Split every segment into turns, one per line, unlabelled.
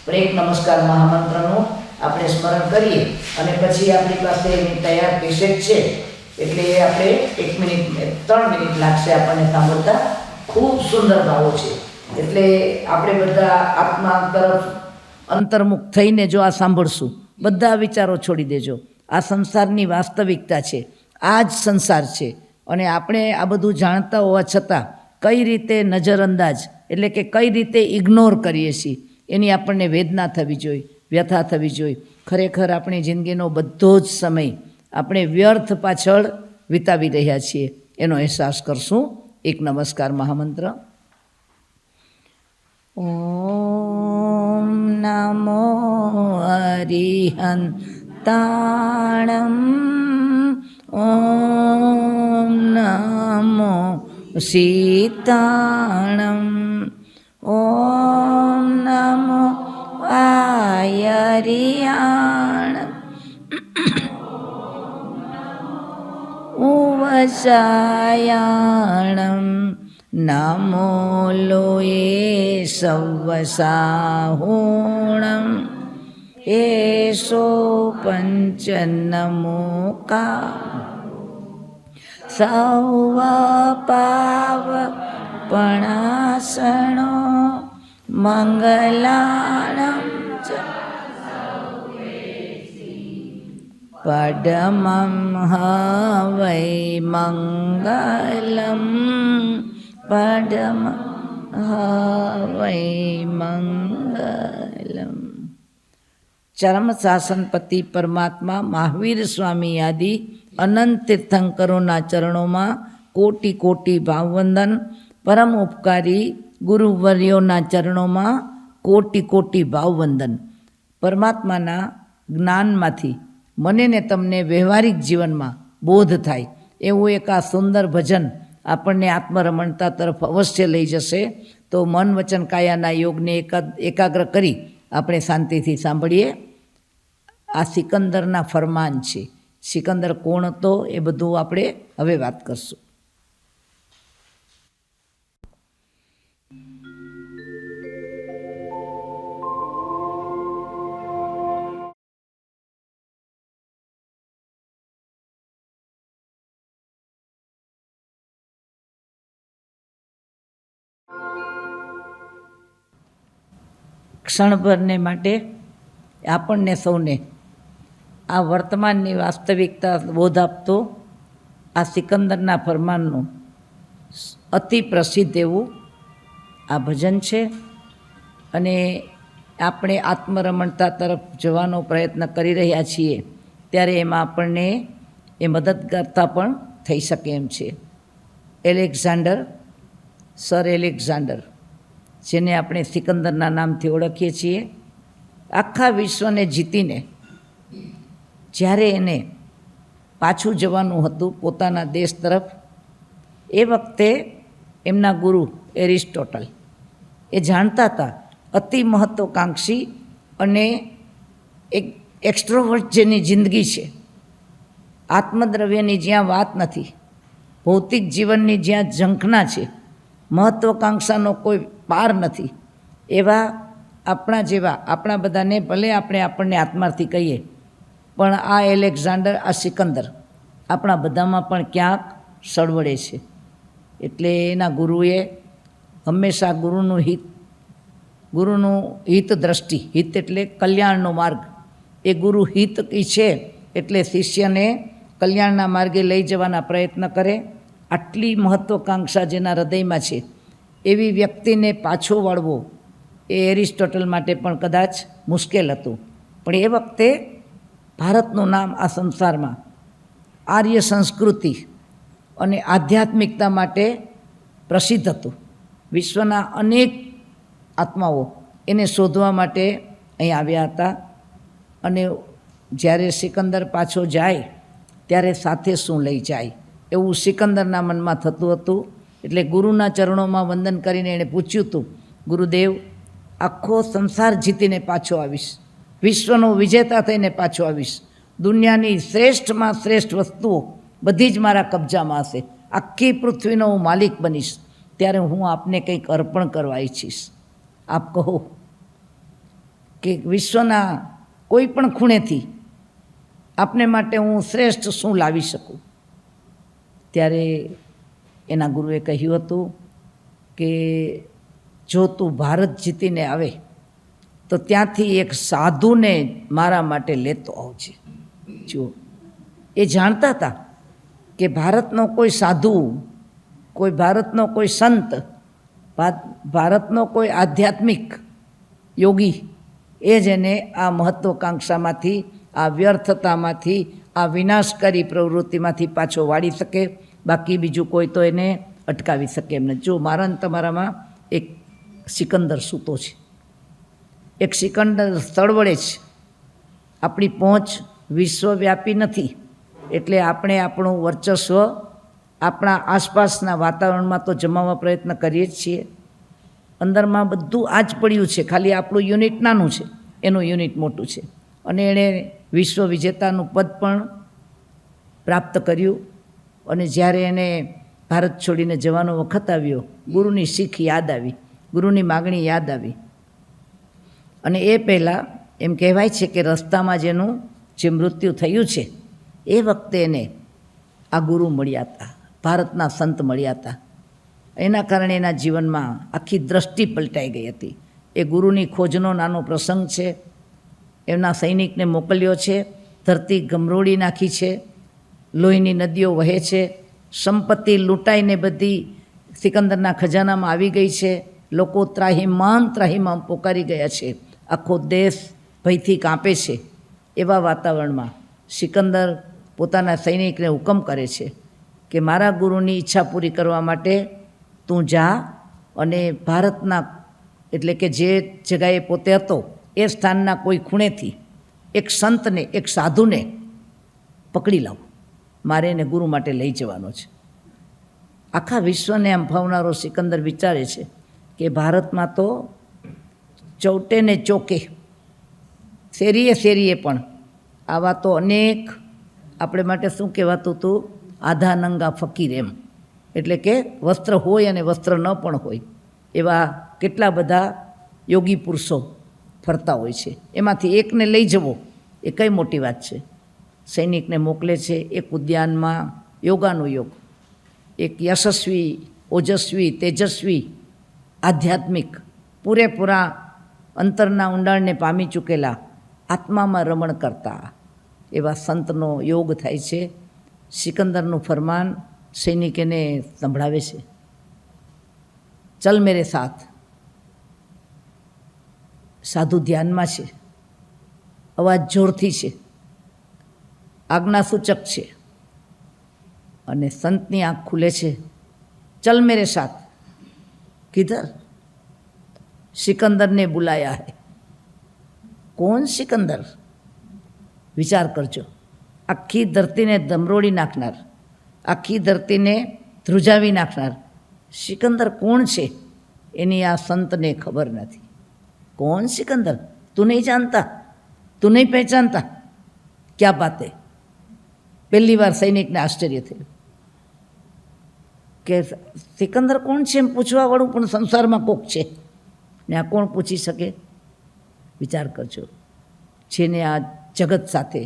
પણ એક નમસ્કાર મહામંત્રનું આપણે સ્મરણ કરીએ અને પછી આપણી પાસે એની તૈયાર કેસેટ છે, એટલે એ આપણે 1 મિનિટ 3 મિનિટ લાગશે આપણને સાંભળતા. ખૂબ સુંદર ભાવો છે. એટલે આપણે બધા આત્મા તરફ અંતર્મુખ થઈને જો આ સાંભળશું, બધા વિચારો છોડી દેજો. આ સંસારની વાસ્તવિકતા છે, આ જ સંસાર છે. અને આપણે આ બધું જાણતા હોવા છતાં કઈ રીતે નજરઅંદાજ, એટલે કે કઈ રીતે ઇગ્નોર કરીએ છીએ, એની આપણને વેદના થવી જોઈએ, વ્યથા થવી જોઈએ. ખરેખર આપણી જિંદગીનો બધો જ સમય આપણે વ્યર્થ પાછળ વિતાવી રહ્યા છીએ, એનો અહેસાસ કરશું. એક નમસ્કાર મહામંત્ર. ઓમ નમો હરિહંતાણમ, ઓમ નમો સીતાણમ, ઓમ નમો આયરિયાણમ, ઉવસાયાણમ, નમો લોયે સવસાહૂણમ, એસો પંચનમોકા સૌવ પાવપણાસણો મંગલાણમ ચ પડમં હવૈ મંગલમ, પડમ હવૈ મંગલમ. ચરમ શાસનપતિ પરમાત્મા મહાવીર સ્વામી આદિ અનંત તીર્થંકરોના ચરણોમાં કોટી કોટી ભાવવંદન. પરમ ઉપકારી ગુરુવર્યોના ચરણોમાં કોટી કોટી ભાવવંદન. પરમાત્માના જ્ઞાનમાંથી મને ને તમને વ્યવહારિક જીવનમાં બોધ થાય એવું એક આ સુંદર ભજન આપણને આત્મરમણતા તરફ અવશ્ય લઈ જશે. તો મન વચન કાયાના યોગને એકાગ્ર કરી આપણે શાંતિથી સાંભળીએ. આ સિકંદરના ફરમાન છે. સિકંદર કોણ હતો એ બધું આપણે હવે વાત કરશું. ક્ષણભરને માટે આપણને સૌને આ વર્તમાનની વાસ્તવિકતા બોધ આપતો આ સિકંદરના ફરમાનનું અતિ પ્રસિદ્ધ એવું આ ભજન છે. અને આપણે આત્મરમણતા તરફ જવાનો પ્રયત્ન કરી રહ્યા છીએ ત્યારે એમાં આપણને એ મદદગારતા પણ થઈ શકે એમ છે. સર એલેક્ઝાન્ડર, જેને આપણે સિકંદરના નામથી ઓળખીએ છીએ, આખા વિશ્વને જીતીને જ્યારે એને પાછું જવાનું હતું પોતાના દેશ તરફ, એ વખતે એમના ગુરુ એરિસ્ટોટલ એ જાણતા હતા અતિ મહત્ત્વાકાંક્ષી અને એક એક્સ્ટ્રોવર્ટ જેની જિંદગી છે, આત્મદ્રવ્યની જ્યાં વાત નથી, ભૌતિક જીવનની જ્યાં ઝંખના છે, મહત્ત્વાકાંક્ષાનો કોઈ પાર નથી, એવા આપણા જેવા આપણા બધાને ભલે આપણને આત્માથી કહીએ, પણ આ એલેક્ઝાન્ડર, આ સિકંદર આપણા બધામાં પણ ક્યાંક સળવળે છે. એટલે એના ગુરુએ હંમેશા ગુરુનું હિત દ્રષ્ટિ, હિત એટલે કલ્યાણનો માર્ગ, એ ગુરુ હિત છે એટલે શિષ્યને કલ્યાણના માર્ગે લઈ જવાના પ્રયત્ન કરે. આટલી મહત્ત્વાકાંક્ષા જેના હૃદયમાં છે એવી વ્યક્તિને પાછો વાળવો એ એરિસ્ટોટલ માટે પણ કદાચ મુશ્કેલ હતું. પણ એ વખતે ભારતનું નામ આ સંસારમાં આર્ય સંસ્કૃતિ અને આધ્યાત્મિકતા માટે પ્રસિદ્ધ હતું. વિશ્વના અનેક આત્માઓ એને શોધવા માટે અહીં આવ્યા હતા. અને જ્યારે સિકંદર પાછો જાય ત્યારે સાથે શું લઈ જાય એવું સિકંદરના મનમાં થતું હતું. એટલે ગુરુના ચરણોમાં વંદન કરીને એણે પૂછ્યું હતું, ગુરુદેવ, આખો સંસાર જીતીને પાછો આવીશ, વિશ્વનો વિજેતા થઈને પાછો આવીશ, દુનિયાની શ્રેષ્ઠમાં શ્રેષ્ઠ વસ્તુઓ બધી જ મારા કબજામાં હશે, આખી પૃથ્વીનો હું માલિક બનીશ, ત્યારે હું આપને કંઈક અર્પણ કરવા ઈચ્છીશ, આપ કહો. કે વિશ્વના કોઈ પણ ખૂણેથી આપને માટે હું શ્રેષ્ઠ શું લાવી શકું, ત્યારે એના ગુરુએ કહ્યું હતું કે જો તું ભારત જીતીને આવે તો ત્યાંથી એક સાધુને મારા માટે લેતો આવજે. જુઓ, એ જાણતા હતા કે ભારતનો કોઈ સાધુ, કોઈ ભારતનો કોઈ સંત, ભારતનો કોઈ આધ્યાત્મિક યોગી એ જ એને આ મહત્ત્વાકાંક્ષામાંથી, આ વ્યર્થતામાંથી, આ વિનાશકારી પ્રવૃત્તિમાંથી પાછો વાળી શકે. બાકી બીજું કોઈ તો એને અટકાવી શકે એમ નથી. જો મારા ને તમારામાં એક સિકંદર સૂતો છે, એક સિકંદર સ્થળ વડે જ. આપણી પહોંચ વિશ્વવ્યાપી નથી, એટલે આપણે આપણું વર્ચસ્વ આપણા આસપાસના વાતાવરણમાં તો જમાવવા પ્રયત્ન કરીએ જ છીએ. અંદરમાં બધું આ જ પડ્યું છે, ખાલી આપણું યુનિટ નાનું છે, એનું યુનિટ મોટું છે. અને એણે વિશ્વ વિજેતાનું પદ પણ પ્રાપ્ત કર્યું. અને જ્યારે એને ભારત છોડીને જવાનો વખત આવ્યો, ગુરુની શીખ યાદ આવી, ગુરુની માગણી યાદ આવી. અને એ પહેલાં એમ કહેવાય છે કે રસ્તામાં જેનું જે મૃત્યુ થયું છે એ વખતે એને આ ગુરુ મળ્યા હતા, ભારતના સંત મળ્યા હતા. એના કારણે એના જીવનમાં આખી દ્રષ્ટિ પલટાઈ ગઈ હતી. એ ગુરુની ખોજનો નાનો પ્રસંગ છે. એમના સૈનિકને મોકલ્યો છે, ધરતી ગમરોળી નાખી છે, લોહીની નદીઓ વહે છે, સંપત્તિ લૂંટાઈને બધી સિકંદરના ખજાનામાં આવી ગઈ છે. લોકો ત્રાહિમામ પોકારી ગયા છે, આખો દેશ ભયથી કાંપે છે. એવા વાતાવરણમાં સિકંદર પોતાના સૈનિકને હુકમ કરે છે કે મારા ગુરુની ઈચ્છા પૂરી કરવા માટે તું જા અને ભારતના, એટલે કે જે જગાએ પોતે હતો એ સ્થાનના કોઈ ખૂણેથી એક સંતને, એક સાધુને પકડી લાવ, મારે એને ગુરુ માટે લઈ જવાનો છે. આખા વિશ્વને આમ ફાવનારો સિકંદર વિચારે છે કે ભારતમાં તો ચૌટે ને ચોકે, શેરીએ શેરીએ પણ આવા તો અનેક, આપણે માટે શું કહેવાતું હતું, આધા નંગા ફકીર એમ, એટલે કે વસ્ત્ર હોય અને વસ્ત્ર ન પણ હોય એવા કેટલા બધા યોગી પુરુષો ફરતા હોય છે. એમાંથી એકને લઈ જવો એ કઈ મોટી વાત છે. સૈનિકને મોકલે છે એક ઉદ્યાનમાં, યોગાનો યોગ, એક યશસ્વી, ઓજસ્વી, તેજસ્વી, આધ્યાત્મિક, પૂરેપૂરા અંતરના ઊંડાણને પામી ચૂકેલા, આત્મામાં રમણ કરતા એવા સંતનો યોગ થાય છે. સિકંદરનું ફરમાન સૈનિક એને સંભળાવે છે, ચલ મેરે સાથ. સાધુ ધ્યાનમાં છે, અવાજ જોરથી છે, આજ્ઞાસૂચક છે. અને સંતની આંખ ખુલે છે, ચલ મેરે સાથ. કિધર? સિકંદરને બુલાયા હૈ. કોણ સિકંદર? વિચાર કરજો. આખી ધરતીને ધમરોળી નાખનાર, આખી ધરતીને ધ્રુજાવી નાખનાર સિકંદર કોણ છે એની આ સંતને ખબર નથી. कौन सिकंदर? तू नहीं जानता, तू नहीं पहचानता? क्या बात है? पहली बार सैनिकने आश्चर्य थयुं કે સિકંદર કોણ છે એમ પૂછવાવાળું પણ સંસારમાં કોક છે ને આ કોણ પૂછી શકે? વિચાર કરજો. જેને આ જગત સાથે,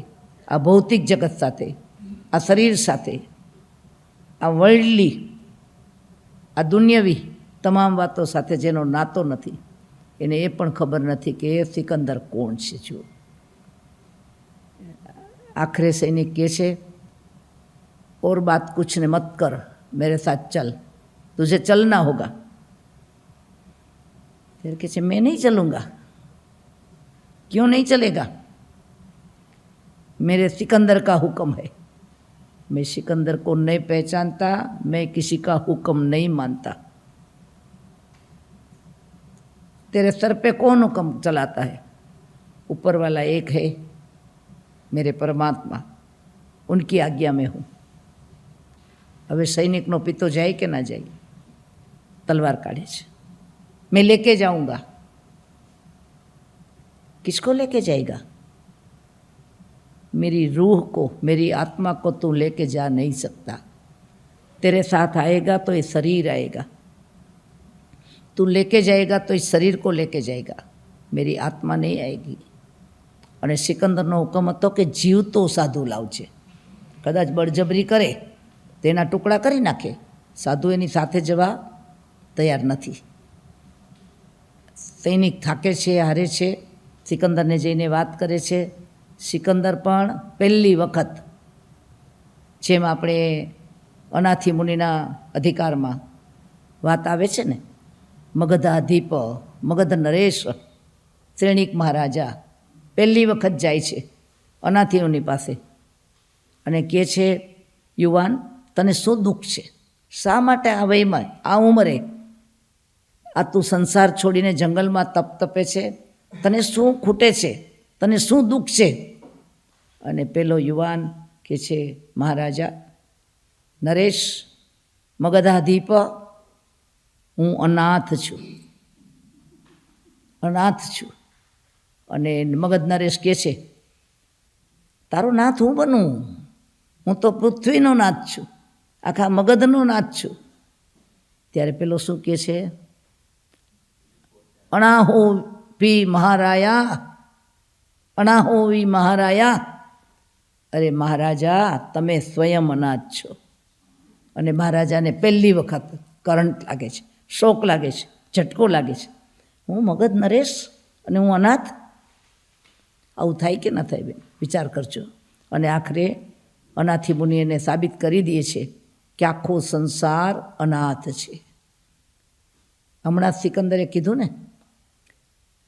આ ભૌતિક જગત સાથે, આ શરીર સાથે, આ વર્લ્ડલી, આ દુનિયાવી તમામ વાતો સાથે જેનો નાતો નથી, એને એ પણ ખબર નથી કે એ સિકંદર કોણ છે. જુઓ, આખરે સૈનિક કહે છે, और बात कुछ ने मत कर, मेरे साथ चल, तुझे चलना होगा. फिर कहते मैं नहीं चलूँगा. क्यों नहीं चलेगा? मेरे सिकंदर का हुक्म है. मैं सिकंदर को नहीं पहचानता, मैं किसी का हुक्म नहीं मानता. तेरे सर पे कौन हुक्म चलाता है? ऊपर वाला एक है, मेरे परमात्मा, उनकी आज्ञा में हूँ. હવે સૈનિકનો પિત્તો જાય કે ના જાય? તલવાર કાઢે છે. मैं लेके जाऊंगा. किसको लेके जाएगा? मेरी रूह को, मेरी आत्मा को तू लेके जा नहीं सकता. तेरे साथ आएगा तो ये शरीर आएगा, तू लेके जाएगा तो इस शरीर को लेके जाएगा, મેરી આત્મા નહીં આવેગી. અને સિકંદરનો હુકમ હતો કે જીવતો સાધુ લાવજે. કદાચ બળજબરી કરે તેના ટુકડા કરી નાખે, સાધુ એની સાથે જવા તૈયાર નથી. સૈનિક થાકે છે, હારે છે, સિકંદરને જઈને વાત કરે છે. સિકંદર પણ પહેલી વખત, જેમ આપણે અનાથી મુનિના અધિકારમાં વાત આવે છે ને, મગધાધીપ મગધ નરેશ શ્રેણિક મહારાજા પહેલી વખત જાય છે અનાથીઓની પાસે અને કહે છે, યુવાન, તને શું દુઃખ છે? શા માટે આ વયમાં, આ ઉંમરે આ તું સંસાર છોડીને જંગલમાં તપ તપે છે? તને શું ખૂટે છે? તને શું દુઃખ છે? અને પેલો યુવાન કે છે, મહારાજા નરેશ, મગધાધીપ, હું અનાથ છું, અનાથ છું. અને મગધ નરેશ કહે છે, તારો નાથ હું બનું? હું તો પૃથ્વીનો નાથ છું, આખા મગધનો નાથ છું. ત્યારે પેલો શું કહે છે, અણાહો વી મહારાયા, અણાહો વી મહારાયા. અરે મહારાજા, તમે સ્વયં અનાથ છો. અને મહારાજાને પહેલી વખત કરંટ લાગે છે, શોક લાગે છે, ઝટકો લાગે છે. હું મગધ નરેશ અને હું અનાથ? આવું થાય કે ના થાય બેન? વિચાર કરજો. અને આખરે અનાથી મુનિ એને સાબિત કરી દે છે કે આખો સંસાર અનાથ છે. હમણાં સિકંદરે કીધું ને,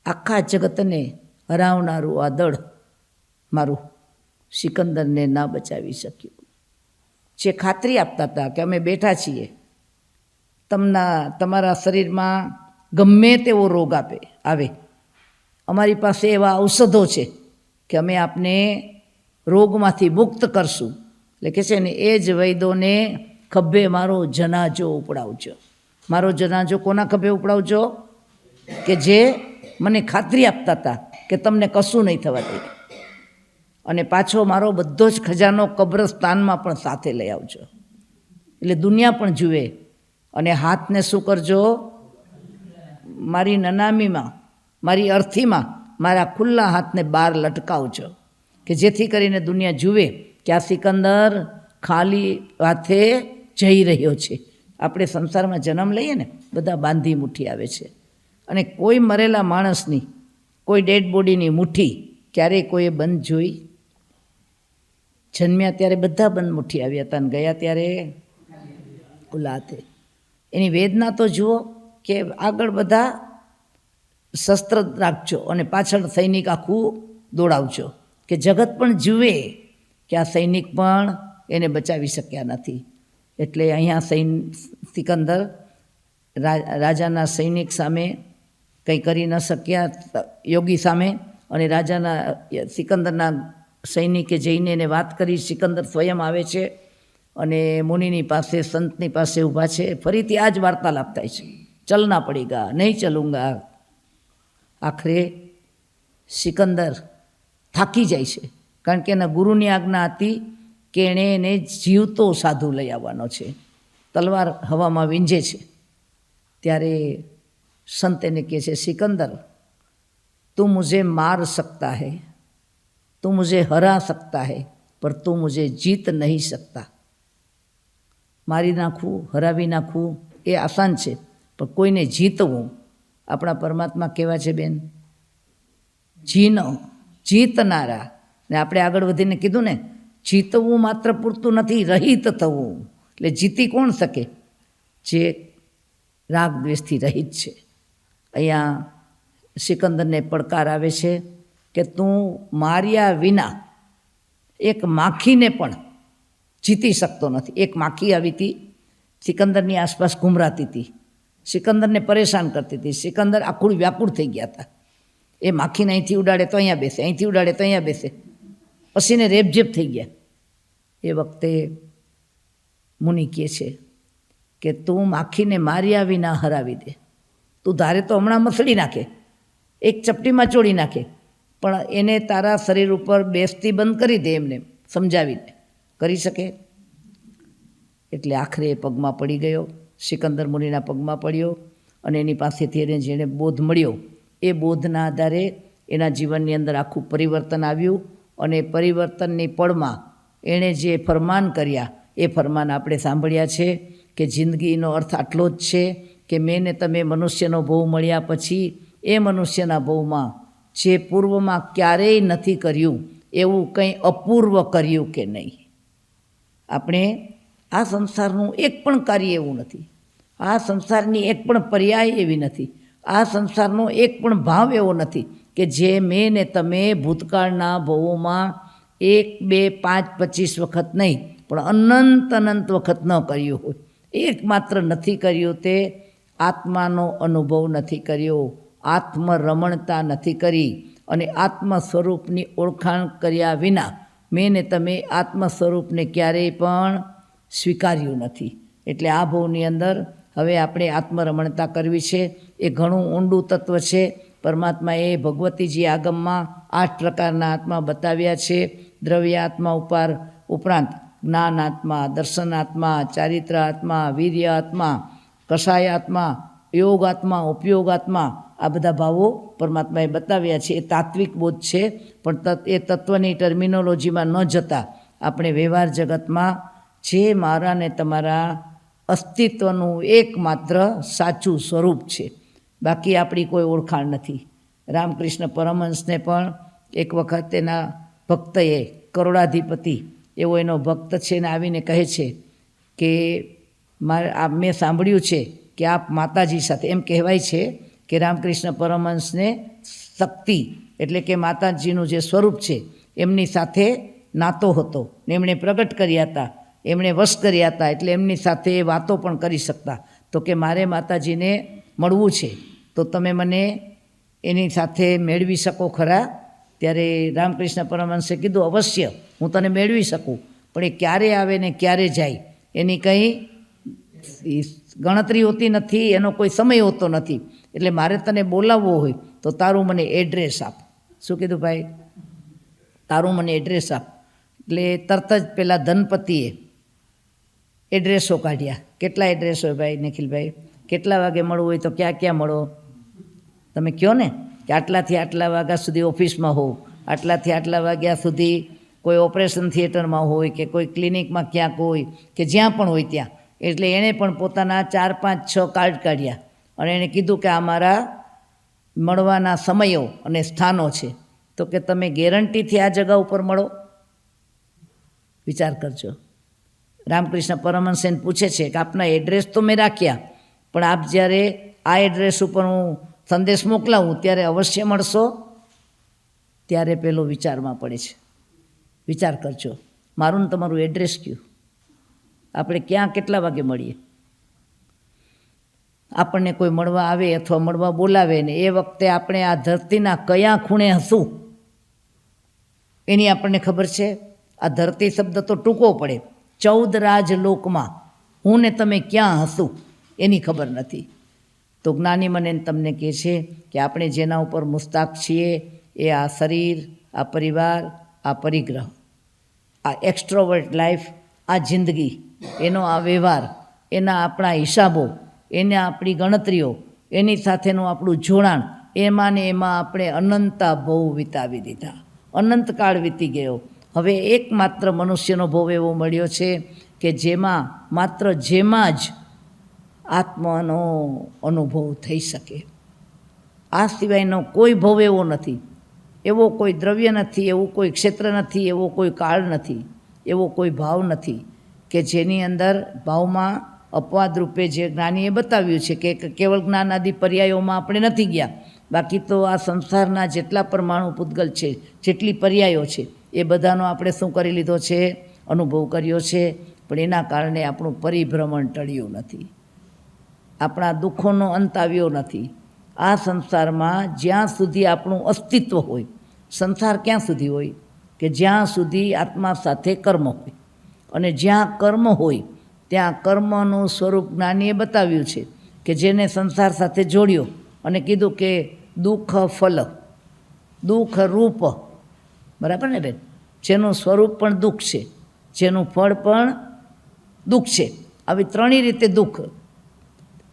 આખા જગતને હરાવનારું આ દળ મારું સિકંદરને ના બચાવી શક્યું. જે ખાતરી આપતા હતા કે અમે બેઠા છીએ, તમારા શરીરમાં ગમે તેવો રોગ આવે, અમારી પાસે એવા ઔષધો છે કે અમે આપને રોગમાંથી મુક્ત કરશું. એટલે કે છે ને, એ જ વૈદોને ખભે મારો જનાજો ઉપડાવજો. મારો જનાજો કોના ખભે ઉપડાવજો? કે જે મને ખાતરી આપતા હતા કે તમને કશું નહીં થવા દે. અને પાછો મારો બધો જ ખજાનો કબ્રસ્તાનમાં પણ સાથે લઈ આવજો, એટલે દુનિયા પણ જુએ. અને હાથને શું કરજો? મારી નનામીમાં, મારી અર્થીમાં મારા ખુલ્લા હાથને બહાર લટકાવજો, કે જેથી કરીને દુનિયા જુએ કે આ સિકંદર ખાલી હાથે જઈ રહ્યો છે. આપણે સંસારમાં જન્મ લઈએ ને, બધા બાંધી મુઠ્ઠી આવે છે. અને કોઈ મરેલા માણસની, કોઈ ડેડ બોડીની મુઠ્ઠી ક્યારેય કોઈએ બંધ જોઈ? જન્મ્યા ત્યારે બધા બંધ મુઠ્ઠી આવ્યા હતા અને ગયા ત્યારે ખુલ્લા હાથે. એની વેદના તો જુઓ કે આગળ બધા શસ્ત્ર રાખજો અને પાછળ સૈનિક આખું દોડાવજો, કે જગત પણ જુએ કે આ સૈનિક પણ એને બચાવી શક્યા નથી. એટલે અહીંયા સિકંદર રાજાના સૈનિક સામે કંઈ કરી ન શક્યા, યોગી સામે. અને રાજાના સિકંદરના સૈનિકે જઈને એને વાત કરી. સિકંદર સ્વયં આવે છે અને મુનિની પાસે, સંતની પાસે ઊભા છે. ફરીથી આ જ વાર્તાલાપ થાય છે, ચલના પડેગા, નહીં ચલુંગા. આખરે સિકંદર થાકી જાય છે, કારણ કે એના ગુરુની આજ્ઞા હતી કે એણે એને જીવતો સાધુ લઈ આવવાનો છે. તલવાર હવામાં વીંજે છે. ત્યારે સંત એને કહે છે, સિકંદર, તું મુझे मार सकता है, તું મુझे હરા सकता है, પર તું મુझे જીત નહીં सकता. મારી નાખવું, હરાવી નાખવું એ આસાન છે, પણ કોઈને જીતવું, આપણા પરમાત્મા કેવા છે બેન? જીતનારા. ને આપણે આગળ વધીને કીધું ને, જીતવું માત્ર પૂરતું નથી, રહિત થવું. એટલે જીતી કોણ શકે? જે રાગ દ્વેષથી રહિત છે. અહીંયા સિકંદરને પડકાર આવે છે કે તું માર્યા વિના એક માખીને પણ જીતી શકતો નથી. એક માખી આવી હતી, સિકંદરની આસપાસ ઘૂમરાતી હતી, સિકંદરને પરેશાન કરતી હતી. સિકંદર આખું વ્યાકુળ થઈ ગયા હતા. એ માખીને અહીંથી ઉડાડે તો અહીંયા બેસે, અહીંથી ઉડાડે તો અહીંયા બેસે, પછીને રેપઝેપ થઈ ગયા. એ વખતે મુનિ કહે છે કે તું માખીને માર્યા વિના હરાવી દે. તું ધારે તો હમણાં મસળી નાખે, એક ચપટીમાં ચોળી નાખે, પણ એને તારા શરીર ઉપર બેસતી બંધ કરી દે, એમને સમજાવીને. કરી શકે? એટલે આખરે એ પગમાં પડી ગયો, સિકંદર મુનિના પગમાં પડ્યો અને એની પાસેથી એને જેણે બોધ મળ્યો એ બોધના આધારે એના જીવનની અંદર આખું પરિવર્તન આવ્યું અને પરિવર્તનની પળમાં એણે જે ફરમાન કર્યા એ ફરમાન આપણે સાંભળ્યા છે કે જિંદગીનો અર્થ આટલો જ છે કે મેં ને તમે મનુષ્યનો ભવ મળ્યા પછી એ મનુષ્યના ભવમાં જે પૂર્વમાં ક્યારેય નથી કર્યું એવું કંઈ અપૂર્વ કર્યું કે નહીં. આપણે આ સંસારનું એક પણ કાર્ય એવું નથી, આ સંસારની એક પણ પર્યાય એવી નથી, આ સંસારનો એક પણ ભાવ એવો નથી કે જે મેં ને તમે ભૂતકાળના ભવોમાં 1, 2, 5, 25 વખત નહીં પણ અનંત વખત ન કર્યું હોય. એકમાત્ર નથી કર્યું તે આત્માનો અનુભવ નથી કર્યો, આત્મરમણતા નથી કરી અને આત્મ સ્વરૂપની ઓળખાણ કર્યા વિના મેં ને તમે આત્મ સ્વરૂપને ક્યારેય પણ સ્વીકાર્યું નથી. એટલે આ ભવની અંદર હવે આપણે આત્મરમણતા કરવી છે. એ ઘણું ઊંડું તત્વ છે. પરમાત્માએ ભગવતીજી આગમમાં 8 પ્રકારના આત્મા બતાવ્યા છે. દ્રવ્ય આત્મા ઉપરાંત જ્ઞાન આત્મા, દર્શન આત્મા, ચારિત્ર આત્મા, વીર્ય આત્મા, કષાય આત્મા, યોગ આત્મા, ઉપયોગ આત્મા, આ બધા ભાવો પરમાત્માએ બતાવ્યા છે. એ તાત્વિક બોધ છે, પણ એ તત્વની ટર્મિનોલોજીમાં ન જતાં આપણે વ્યવહાર જગતમાં જે મારા ને તમારા અસ્તિત્વનું એકમાત્ર સાચું સ્વરૂપ છે, બાકી આપણી કોઈ ઓળખાણ નથી. રામકૃષ્ણ પરમહંસને પણ એક વખત એના ભક્તએ, કરોડાધિપતિ એવો એનો ભક્ત છે ને આવીને કહે છે કે મેં સાંભળ્યું છે કે આપ માતાજી સાથે, એમ કહેવાય છે કે રામકૃષ્ણ પરમહંસને શક્તિ એટલે કે માતાજીનું જે સ્વરૂપ છે એમની સાથે નાતો હતો ને એમણે પ્રગટ કર્યા હતા, એમણે વશ કર્યા હતા, એટલે એમની સાથે વાતો પણ કરી શકતા. તો કે મારે માતાજીને મળવું છે, તો તમે મને એની સાથે મેળવી શકો ખરા? ત્યારે રામકૃષ્ણ પરમહંસે કીધું અવશ્ય હું તને મેળવી શકું, પણ એ ક્યારે આવે ને ક્યારે જાય એની કંઈ ગણતરી હોતી નથી, એનો કોઈ સમય હોતો નથી. એટલે મારે તને બોલાવવો હોય તો તારું મને એડ્રેસ આપ. શું કીધું ભાઈ? તારું મને એડ્રેસ આપ. એટલે તરત જ પેલા ધનપતિએ એડ્રેસો કાઢ્યા. કેટલા એડ્રેસ હોય ભાઈ નિખિલભાઈ? કેટલા વાગે મળવું હોય તો ક્યાં મળો? તમે કહો ને કે આટલાથી આટલા વાગ્યા સુધી ઓફિસમાં હોવ, આટલાથી આટલા વાગ્યા સુધી કોઈ ઓપરેશન થિયેટરમાં હોય કે કોઈ ક્લિનિકમાં ક્યાંક હોય કે જ્યાં પણ હોય ત્યાં. એટલે એણે પણ પોતાના 4, 5, 6 કાર્ડ કાઢ્યા અને એણે કીધું કે આ મારા મળવાના સમયો અને સ્થાનો છે. તો કે તમે ગેરંટીથી આ જગા ઉપર મળો? વિચાર કરજો. રામકૃષ્ણ પરમહંસ એને પૂછે છે કે આપના એડ્રેસ તો મેં રાખ્યા, પણ આપ જ્યારે આ એડ્રેસ ઉપર હું સંદેશ મોકલાવું ત્યારે અવશ્ય મળશો? ત્યારે પેલો વિચારમાં પડે છે. વિચાર કરજો, મારું ને તમારું એડ્રેસ કયું? આપણે ક્યાં કેટલા વાગે મળીએ? આપણને કોઈ મળવા આવે અથવા મળવા બોલાવે ને એ વખતે આપણે આ ધરતીના કયા ખૂણે હશું એની આપણને ખબર છે? આ ધરતી શબ્દ તો ટૂંકો પડે. 14 રાજલોકમાં હું ને તમે ક્યાં હશું એની ખબર નથી. તો જ્ઞાની મને તમને કહે છે કે આપણે જેના ઉપર મુસ્તાક છીએ એ આ શરીર, આ પરિવાર, આ પરિગ્રહ, આ એક્સ્ટ્રોવર્ટ લાઈફ, આ જિંદગી, એનો આ વ્યવહાર, એના આપણા હિસાબો, એના આપણી ગણતરીઓ, એની સાથેનું આપણું જોડાણ, એમાં ને એમાં આપણે અનંતા ભવ વિતાવી દીધા. અનંતકાળ વીતી ગયો. હવે એકમાત્ર મનુષ્યનો ભવ એવો મળ્યો છે કે જેમાં જ આત્માનો અનુભવ થઈ શકે. આ સિવાયનો કોઈ ભવ એવો નથી, એવો કોઈ દ્રવ્ય નથી, એવું કોઈ ક્ષેત્ર નથી, એવો કોઈ કાળ નથી, એવો કોઈ ભાવ નથી કે જેની અંદર ભાવમાં અપવાદ રૂપે જે જ્ઞાનીએ બતાવ્યું છે કે કેવળ જ્ઞાન આદિ પર્યાયોમાં આપણે નથી ગયા. બાકી તો આ સંસારના જેટલા પરમાણુ પૂતગલ છે, જેટલી પર્યાયો છે, એ બધાનો આપણે શું કરી લીધો છે? અનુભવ કર્યો છે. પણ એના કારણે આપણું પરિભ્રમણ ટળ્યું નથી, આપણા દુઃખોનો અંત આવ્યો નથી. આ સંસારમાં જ્યાં સુધી આપણું અસ્તિત્વ હોય, સંસાર ક્યાં સુધી હોય? કે જ્યાં સુધી આત્મા સાથે કર્મ હોય, અને જ્યાં કર્મ હોય ત્યાં કર્મનું સ્વરૂપ જ્ઞાનીએ બતાવ્યું છે કે જેને સંસાર સાથે જોડ્યો અને કીધું કે દુઃખ ફલ, દુઃખ રૂપ, બરાબર ને બેન? જેનું સ્વરૂપ પણ દુઃખ છે, જેનું ફળ પણ દુઃખ છે. આવી ત્રણેય રીતે દુઃખ.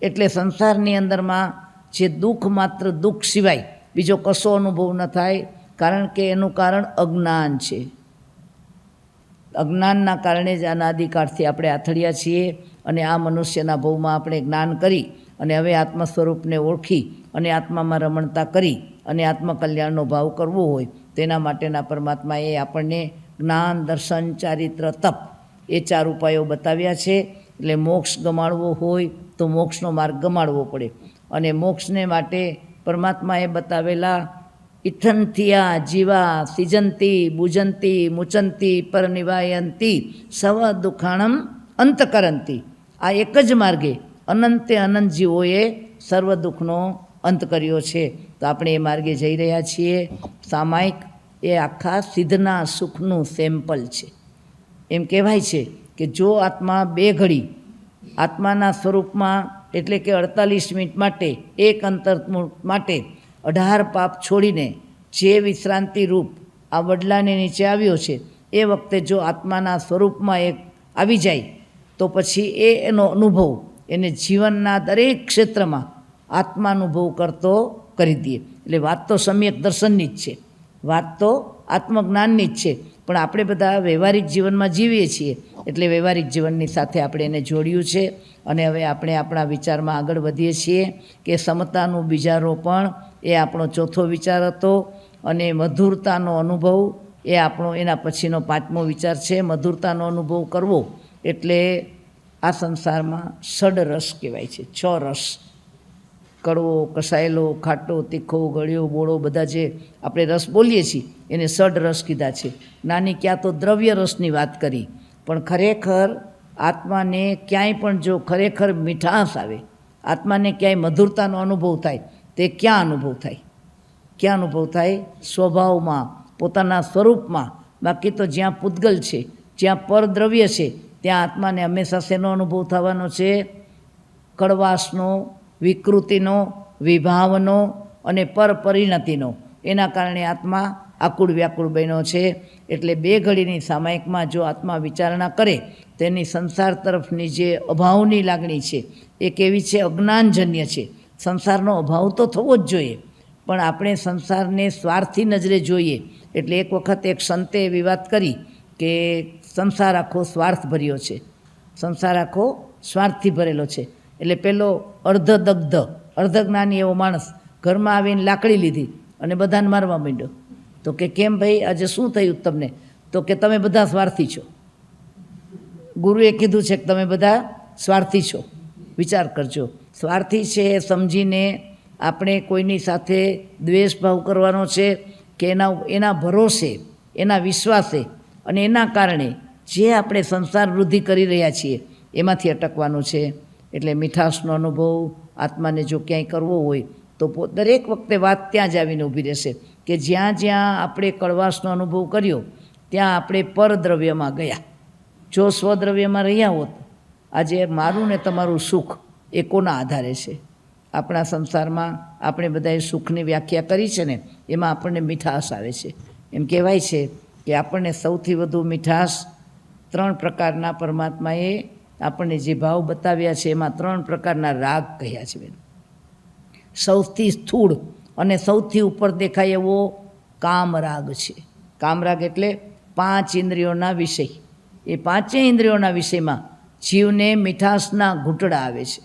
એટલે સંસારની અંદરમાં જે દુઃખ માત્ર દુઃખ સિવાય બીજો કશો અનુભવ ન થાય, કારણ કે એનું કારણ અજ્ઞાન છે. અજ્ઞાનના કારણે જ અનાદિકાળથી આપણે આથડ્યા છીએ, અને આ મનુષ્યના ભવમાં આપણે જ્ઞાન કરી અને હવે આત્મ સ્વરૂપને ઓળખી અને આત્મામાં રમણતા કરી અને આત્મકલ્યાણનો ભાવ કરવો હોય તેના માટેના પરમાત્માએ આપણને જ્ઞાન, દર્શન, ચારિત્ર, તપ એ 4 ઉપાયો બતાવ્યા છે. એટલે મોક્ષ ગમાડવો હોય તો મોક્ષનો માર્ગ ગમાડવો પડે, અને મોક્ષને માટે પરમાત્માએ બતાવેલા ઇથંથિયા જીવા સિજંતી બુજંતી મુચંતી પરનિવાયંતી સવ દુખાણમ અંતકરંતી, આ એક જ માર્ગે અનંતે અનંત જીવોએ સર્વ દુઃખનો અંત કર્યો છે. તો આપણે એ માર્ગે જઈ રહ્યા છીએ. સામાયિક એ આખા સિદ્ધના સુખનું સેમ્પલ છે. એમ કહેવાય છે કે જો આત્મા 2 ઘડી આત્માના સ્વરૂપમાં એટલે કે 48 મિનિટ માટે, એક અંતર માટે 18 પાપ છોડીને જે વિશ્રાંતિ રૂપ આ વડલાને નીચે આવ્યો છે, એ વખતે જો આત્માના સ્વરૂપમાં એક આવી જાય તો પછી એનો અનુભવ એને જીવનના દરેક ક્ષેત્રમાં આત્માનુભવ કરતો કરી દે. એટલે વાત તો સમ્યક દર્શનની જ છે, વાત તો આત્મજ્ઞાનની જ છે, પણ આપણે બધા વ્યવહારિક જીવનમાં જીવીએ છીએ એટલે વ્યવહારિક જીવનની સાથે આપણે એને જોડ્યું છે. અને હવે આપણે આપણા વિચારમાં આગળ વધીએ છીએ કે સમતાનું બીજારોપણ એ આપણો 4થો વિચાર હતો, અને મધુરતાનો અનુભવ એ આપણો એના પછીનો 5મો વિચાર છે. મધુરતાનો અનુભવ કરવો એટલે આ સંસારમાં 6 રસ કહેવાય છે. 6 રસ: કડવો, કસાયેલો, ખાટો, તીખો, ગળ્યો, બોળો, બધા જે આપણે રસ બોલીએ છીએ એને 6 રસ કીધા છે. નાની ક્યાં તો દ્રવ્ય રસની વાત કરી, પણ ખરેખર આત્માને ક્યાંય પણ જો ખરેખર મીઠાશ આવે, આત્માને ક્યાંય મધુરતાનો અનુભવ થાય, તે ક્યાં અનુભવ થાય? ક્યાં અનુભવ થાય? સ્વભાવમાં, પોતાના સ્વરૂપમાં. બાકી તો જ્યાં પૂતગલ છે, જ્યાં પરદ્રવ્ય છે, ત્યાં આત્માને હંમેશા શેનો અનુભવ થવાનો છે? કડવાશનો, વિકૃતિનો, વિભાવનો અને પરપરિણતિનો. એના કારણે આત્મા આકુળ વ્યાકુળ બન્યો છે. એટલે 2 ઘડીની સામાયિકમાં જો આત્મા વિચારણા કરે તેની સંસાર તરફની જે અભાવની લાગણી છે એ કેવી છે? અજ્ઞાનજન્ય છે. સંસારનો અભાવ તો થવો જ જોઈએ, પણ આપણે સંસારને સ્વાર્થી નજરે જોઈએ. એટલે એક વખત એક સંતે એવી વાત કરી કે સંસાર આખો સ્વાર્થ ભર્યો છે, સંસાર આખો સ્વાર્થથી ભરેલો છે. એટલે પેલો અર્ધદગ્ધ અર્ધજ્ઞાની એવો માણસ ઘરમાં આવીને લાકડી લીધી અને બધાને મારવા માંડ્યો. તો કે કેમ ભાઈ, આજે શું થયું તમને? તો કે તમે બધા સ્વાર્થી છો. ગુરુએ કીધું છે કે તમે બધા સ્વાર્થી છો. વિચાર કરજો, સ્વાર્થી છે એ સમજીને આપણે કોઈની સાથે દ્વેષ ભાવ કરવાનો છે કે એના ભરોસે, એના વિશ્વાસે અને એના કારણે જે આપણે સંસાર વૃદ્ધિ કરી રહ્યા છીએ એમાંથી અટકવાનું છે. એટલે મીઠાશનો અનુભવ આત્માને જો ક્યાંય કરવો હોય તો દરેક વખતે વાત ત્યાં જ આવીને ઊભી રહેશે કે જ્યાં જ્યાં આપણે કડવાશનો અનુભવ કર્યો ત્યાં આપણે પરદ્રવ્યમાં ગયા. જો સ્વદ્રવ્યમાં રહ્યા હોત, આજે મારું ને તમારું સુખ એ કોના આધારે છે? આપણા સંસારમાં આપણે બધાએ સુખની વ્યાખ્યા કરી છે ને, એમાં આપણને મીઠાશ આવે છે. એમ કહેવાય છે કે આપણને સૌથી વધુ મીઠાશ 3 પ્રકારના પરમાત્માએ આપણને જે ભાવ બતાવ્યા છે એમાં 3 પ્રકારના રાગ કહ્યા છે. સૌથી સ્થૂળ અને સૌથી ઉપર દેખાય એવો કામરાગ છે. કામરાગ એટલે 5 ઇન્દ્રિયોના વિષય. એ 5 ઇન્દ્રિયોના વિષયમાં જીવને મીઠાશના ઘૂંટડા આવે છે.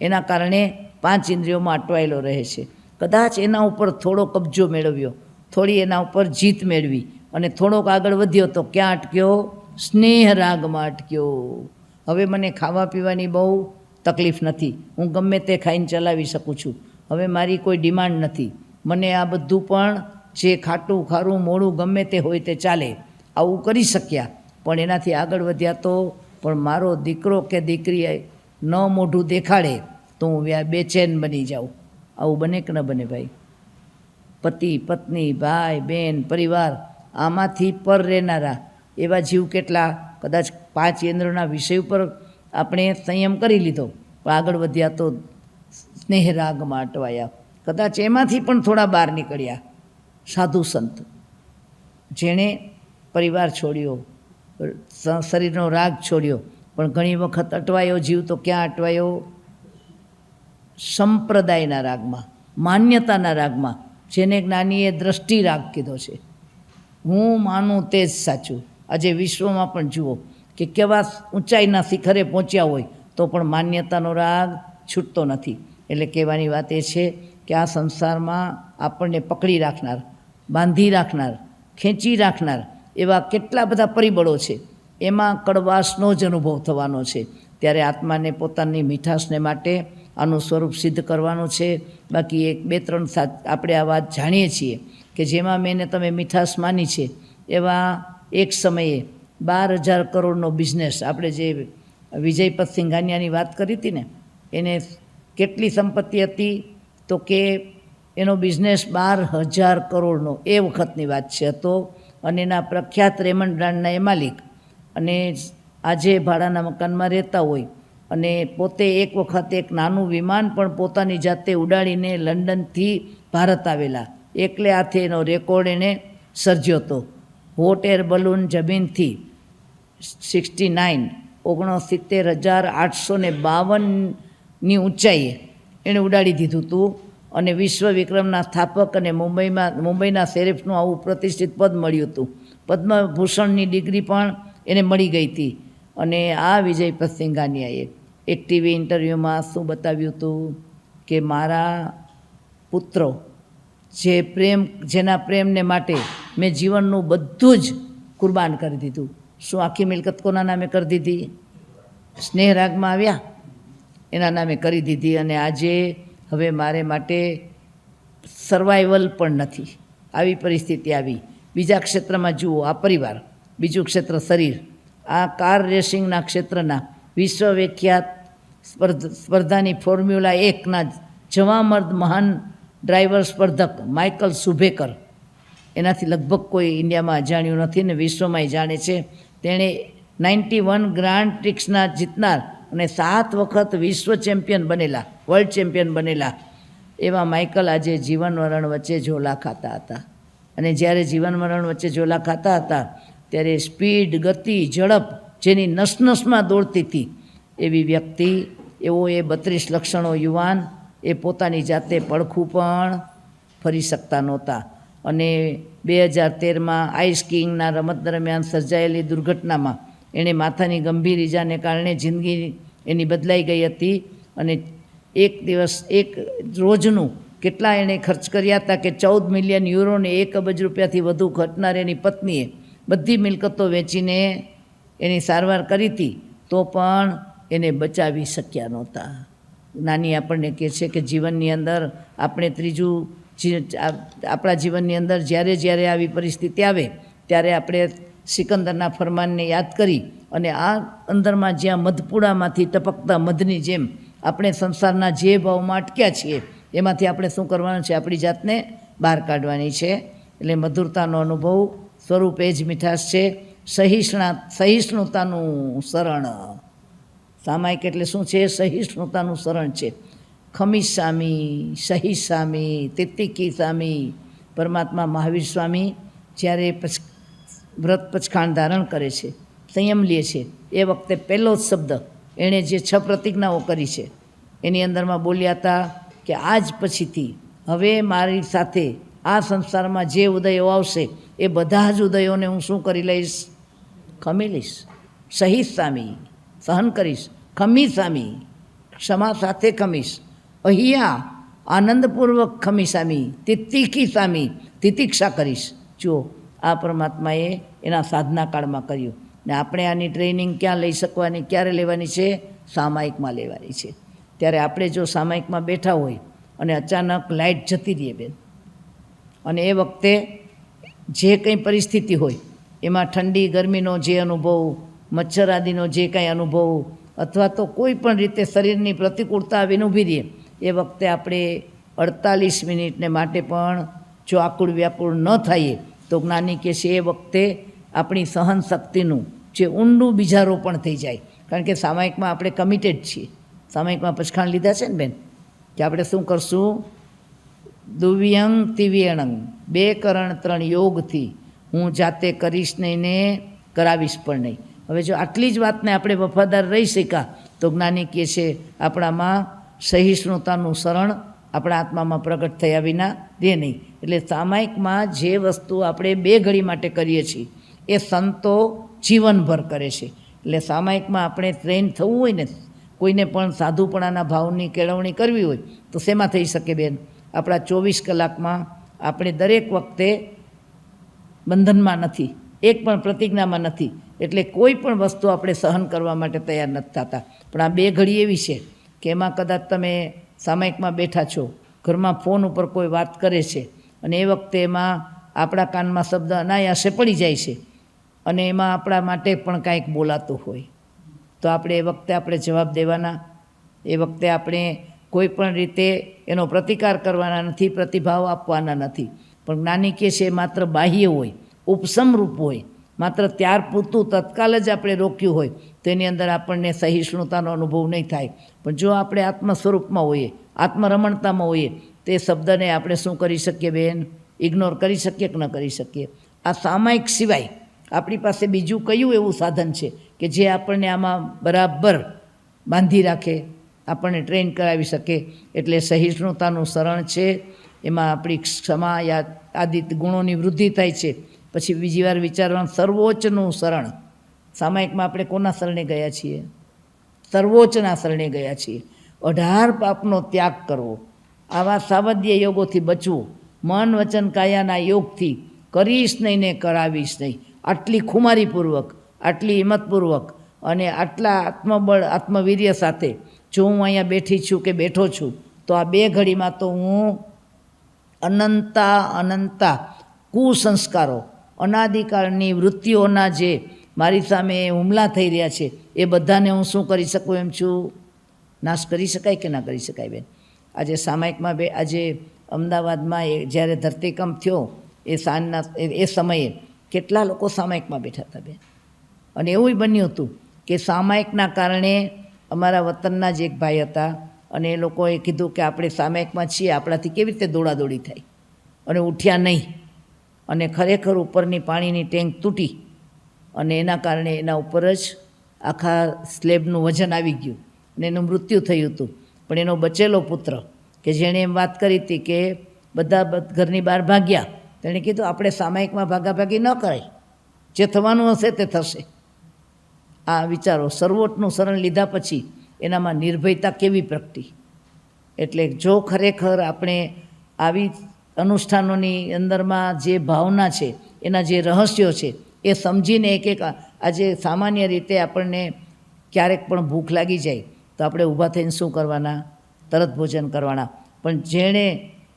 એના કારણે 5 ઇન્દ્રિયોમાં અટવાયેલો રહે છે. કદાચ એના ઉપર થોડો કબજો મેળવ્યો, થોડી એના ઉપર જીત મેળવી અને થોડોક આગળ વધ્યો તો ક્યાં અટક્યો? સ્નેહ રાગમાં અટક્યો. હવે મને ખાવા પીવાની બહુ તકલીફ નથી, હું ગમે તે ખાઈને ચલાવી શકું છું, હવે મારી કોઈ ડિમાન્ડ નથી, મને આ બધું પણ જે ખાટું ખારું મોડું ગમે તે હોય તે ચાલે, આવું કરી શક્યા. પણ એનાથી આગળ વધ્યા તો પણ મારો દીકરો કે દીકરી ન મોઢું દેખાડે તો હું બેચેન બની જાઉં. આવું બને કે ન બને ભાઈ? પતિ, પત્ની, ભાઈ, બહેન, પરિવાર, આમાંથી પર રહેનારા એવા જીવ કેટલા? કદાચ 5 ઇન્દ્રિયોના વિષય ઉપર આપણે સંયમ કરી લીધો, પણ આગળ વધ્યા તો સ્નેહરાગમાં અટવાયા. કદાચ એમાંથી પણ થોડા બહાર નીકળ્યા. સાધુ સંત જેણે પરિવાર છોડ્યો, શરીરનો રાગ છોડ્યો, પણ ઘણી વખત અટવાયો જીવ તો ક્યાં અટવાયો? સંપ્રદાયના રાગમાં, માન્યતાના રાગમાં. જેને જ્ઞાનીએ દ્રષ્ટિ રાગ કીધો છે. હું માનું તે જ સાચું. આજે વિશ્વમાં પણ જુઓ કે કેવા ઊંચાઈના શિખરે પહોંચ્યા હોય તો પણ માન્યતાનો રાગ છૂટતો નથી. એટલે કહેવાની વાત એ છે કે આ સંસારમાં આપણને પકડી રાખનાર, બાંધી રાખનાર, ખેંચી રાખનાર એવા કેટલા બધા પરિબળો છે. એમાં કડવાશનો જ અનુભવ થવાનો છે. ત્યારે આત્માને પોતાની મીઠાશને માટે આનું સ્વરૂપ સિદ્ધ કરવાનું છે. બાકી એક બે ત્રણ આપણે આ વાત જાણીએ છીએ કે જેમાં મેં તમે મીઠાશ માની છે એવા એક સમયે 12,000 કરોડનો બિઝનેસ, આપણે જે વિજયપત સિંઘાનિયાની વાત કરી હતી ને, એને કેટલી સંપત્તિ હતી તો કે એનો બિઝનેસ 12,000 કરોડનો એ વખતની વાત છે હતો. અને એના પ્રખ્યાત રેમન્ડ બ્રાન્ડના એ માલિક, અને આજે ભાડાના મકાનમાં રહેતા હોય અને પોતે એક વખત એક નાનું વિમાન પણ પોતાની જાતે ઉડાડીને લંડનથી ભારત આવેલા, એકલે હાથે એનો રેકોર્ડ એણે સર્જ્યો હતો. હોટ એર બલૂન જમીનથી 69,852ની ઊંચાઈએ એણે ઉડાડી દીધું હતું. અને વિશ્વ વિક્રમના સ્થાપક અને મુંબઈના શેરીફનું આવું પ્રતિષ્ઠિત પદ મળ્યું હતું. પદ્મભૂષણની ડિગ્રી પણ એને મળી ગઈ હતી. અને આ વિજયપત સિંઘાનિયાએ એક ટીવી ઇન્ટરવ્યૂમાં શું બતાવ્યું હતું કે મારા પુત્રો જેના પ્રેમને માટે મેં જીવનનું બધું જ કુરબાન કરી દીધું. શું આખી મિલકત કોના નામે કરી દીધી? સ્નેહરાગમાં આવ્યા એના નામે કરી દીધી. અને આજે હવે મારે માટે સર્વાઈવલ પણ નથી, આવી પરિસ્થિતિ આવી. બીજા ક્ષેત્રમાં જુઓ, આ પરિવાર, બીજું ક્ષેત્ર શરીર. આ કાર રેસિંગના ક્ષેત્રના વિશ્વવિખ્યાત સ્પર્ધાની ફોર્મ્યુલા 1ના જવામર્દ મહાન ડ્રાઈવર સ્પર્ધક માઇકલ શુભેકર, એનાથી લગભગ કોઈ ઇન્ડિયામાં અજાણ્યું નથી ને વિશ્વમાં જાણે છે. તેણે 91 ગ્રાન્ડ પ્રિક્સના જીતનાર અને 7 વખત વિશ્વ ચેમ્પિયન બનેલા, વર્લ્ડ ચેમ્પિયન બનેલા એવા માઇકલ આજે જીવન મરણ વચ્ચે ઝોલા ખાતા હતા. અને જ્યારે જીવન મરણ વચ્ચે ઝોલા ખાતા હતા ત્યારે સ્પીડ, ગતિ, ઝડપ જેની નસનસમાં દોડતી હતી એવી વ્યક્તિ, એવો એ 32 લક્ષણો યુવાન, એ પોતાની જાતે પડખું પણ ફરી શકતા નહોતા. અને 2013માં આઈસ સ્કીઇંગના રમત દરમિયાન સર્જાયેલી દુર્ઘટનામાં એણે માથાની ગંભીર ઈજાને કારણે જિંદગી એની બદલાઈ ગઈ હતી. અને એક દિવસ, એક રોજનું કેટલા એણે ખર્ચ કર્યા હતા કે 14 મિલિયન યુરોને 1 અબજ રૂપિયાથી વધુ ઘટનાર એની પત્નીએ બધી મિલકતો વેચીને એની સારવાર કરી હતી, તો પણ એને બચાવી શક્યા નહોતા. નાની આપણને કહે છે કે જીવનની અંદર આપણે આપણા જીવનની અંદર જ્યારે આવી પરિસ્થિતિ આવે ત્યારે આપણે સિકંદરના ફરમાનને યાદ કરી અને આ અંદરમાં જ્યાં મધપુડામાંથી ટપકતા મધની જેમ આપણે સંસારના જે ભાવમાં અટક્યા છીએ એમાંથી આપણે શું કરવાનું છે? આપણી જાતને બહાર કાઢવાની છે. એટલે મધુરતાનો અનુભવ સ્વરૂપ એ જ મીઠાશ છે. સહિષ્ણુતાનું શરણ. સામાયિક એટલે શું છે? સહિષ્ણુતાનું શરણ છે. ખમી સામી, સહી સામી, તિતિકી સામી. પરમાત્મા મહાવીર સ્વામી જ્યારે વ્રત પચખાણ ધારણ કરે છે, સંયમ લે છે, એ વખતે પહેલો જ શબ્દ એણે જે 6 પ્રતિજ્ઞાઓ કરી છે એની અંદરમાં બોલ્યા હતા કે આજ પછીથી હવે મારી સાથે આ સંસારમાં જે ઉદયો આવશે એ બધા જ ઉદયોને હું શું કરી લઈશ? ખમી લઈશ. સહી સામી, સહન કરીશ. ખમી સામી, ક્ષમા સાથે ખમીશ. અહીંયા આનંદપૂર્વક ખમી સામી. તિતિકી સામી, તિતિક્ષા કરીશ. જુઓ, આ પરમાત્માએ એના સાધના કાળમાં કર્યું. ને આપણે આની ટ્રેનિંગ ક્યાં લઈ શકવાની, ક્યારે લેવાની છે? સામાયિકમાં લેવાની છે. ત્યારે આપણે જો સામાયિકમાં બેઠા હોય અને અચાનક લાઇટ જતી રહે બેન, અને એ વખતે જે કંઈ પરિસ્થિતિ હોય એમાં ઠંડી ગરમીનો જે અનુભવ, મચ્છર આદિનો જે કાંઈ અનુભવ, અથવા તો કોઈ પણ રીતે શરીરની પ્રતિકૂળતા આવીને ઊભી રહે, એ વખતે આપણે 48 મિનિટને માટે પણ જો આકુળ વ્યાકુળ ન થઈએ તો જ્ઞાની કહે છે એ વખતે આપણી સહન શક્તિનું જે ઊંડું બીજારોપણ થઈ જાય. કારણ કે સામાયિકમાં આપણે કમિટેડ છીએ. સામાયિકમાં પચખાણ લીધા છે ને બેન, કે આપણે શું કરશું? દુવ્યંગ તિવ્યણંગ, 2 કરણ 3 યોગથી હું જાતે કરીશ નહીં ને કરાવીશ પણ નહીં. હવે જો આટલી જ વાતને આપણે વફાદાર રહી શક્યા તો જ્ઞાની કહે છે આપણામાં સહિષ્ણુતાનું શરણ આપણા આત્મામાં પ્રગટ થયા વિના રહે નહીં. એટલે સામાયિકમાં જે વસ્તુ આપણે 2 ઘડી માટે કરીએ છીએ એ સંતો જીવનભર કરે છે. એટલે સામાયિકમાં આપણે ટ્રેન થવું હોય ને, કોઈને પણ સાધુપણાના ભાવની કેળવણી કરવી હોય તો શેમાં થઈ શકે બેન? આપણા 24 કલાકમાં આપણે દરેક વખતે બંધનમાં નથી, એક પણ પ્રતિજ્ઞામાં નથી, એટલે કોઈ પણ વસ્તુ આપણે સહન કરવા માટે તૈયાર નથી થતા. પણ આ 2 ઘડી એવી છે કે એમાં કદાચ તમે સામાયિકમાં બેઠા છો, ઘરમાં ફોન ઉપર કોઈ વાત કરે છે અને એ વખતે એમાં આપણા કાનમાં શબ્દ અનાયાસે પડી જાય છે અને એમાં આપણા માટે પણ કાંઈક બોલાતું હોય તો આપણે એ વખતે આપણે જવાબ દેવાના, એ વખતે આપણે કોઈ પણ રીતે એનો પ્રતિકાર કરવાના નથી, પ્રતિભાવ આપવાના નથી. પણ જ્ઞાની કહે છે માત્ર બાહ્ય હોય, ઉપસમરૂપ હોય, માત્ર ત્યાર પૂરતું તત્કાલ જ આપણે રોક્યું હોય તો એની અંદર આપણને સહિષ્ણુતાનો અનુભવ નહીં થાય. પણ જો આપણે આત્મ સ્વરૂપમાં હોઈએ, આત્મરમણતામાં હોઈએ તે શબ્દને આપણે શું કરી શકીએ બેન? ઇગ્નોર કરી શકીએ કે ન કરી શકીએ? આ સામાયિક સિવાય આપણી પાસે બીજું કયું એવું સાધન છે કે જે આપણને આમાં બરાબર બાંધી રાખે, આપણને ટ્રેન કરાવી શકે? એટલે સહિષ્ણુતાનું શરણ છે, એમાં આપણી ક્ષમા આદિ ગુણોની વૃદ્ધિ થાય છે. પછી બીજી વાર વિચારવાનું, સર્વોચ્ચનું શરણ. સામાયિકમાં આપણે કોના શરણે ગયા છીએ? સર્વોચ્ચના શરણે ગયા છીએ. 18 પાપનો ત્યાગ કરવો, આવા સાવધ્ય યોગોથી બચવું, મન વચન કાયાના યોગથી કરીશ નહીં ને કરાવીશ નહીં, આટલી ખુમારીપૂર્વક, આટલી હિંમતપૂર્વક અને આટલા આત્મબળ આત્મવીર્ય સાથે જો હું અહીંયા બેઠી છું કે બેઠો છું તો આ 2 ઘડીમાં તો હું અનંતા કુસંસ્કારો, અનાદિકાળની વૃત્તિઓના જે મારી સામે હુમલા થઈ રહ્યા છે એ બધાને હું શું કરી શકું એમ છું? નાશ કરી શકાય કે ના કરી શકાય બેન? આજે સામાયિકમાં આજે અમદાવાદમાં જ્યારે ધરતીકંપ થયો એ સાંજના એ સમયે કેટલા લોકો સામાયિકમાં બેઠા હતા બેન. અને એવું બન્યું હતું કે સામાયિકના કારણે અમારા વતનના જ એક ભાઈ હતા અને એ લોકોએ કીધું કે આપણે સામાયિકમાં છીએ, આપણાથી કેવી રીતે દોડાદોડી થાય, અને ઉઠ્યા નહીં અને ખરેખર ઉપરની પાણીની ટેન્ક તૂટી અને એના કારણે એના ઉપર જ આખા સ્લેબનું વજન આવી ગયું અને એનું મૃત્યુ થયું હતું. પણ એનો બચેલો પુત્ર કે જેણે એમ વાત કરી હતી કે બધા ઘરની બહાર ભાગ્યા, તેણે કીધું આપણે સામાયિકમાં ભાગાભાગી ન કરાય, જે થવાનું હશે તે થશે. આ વિચારો, સર્વોચ્ચનું શરણ લીધા પછી એનામાં નિર્ભયતા કેવી પ્રગટી. એટલે જો ખરેખર આપણે આવી અનુષ્ઠાનોની અંદરમાં જે ભાવના છે, એના જે રહસ્યો છે એ સમજીને એક આજે સામાન્ય રીતે આપણને ક્યારેક પણ ભૂખ લાગી જાય તો આપણે ઊભા થઈને શું કરવાના? તરત ભોજન કરવાના. પણ જેણે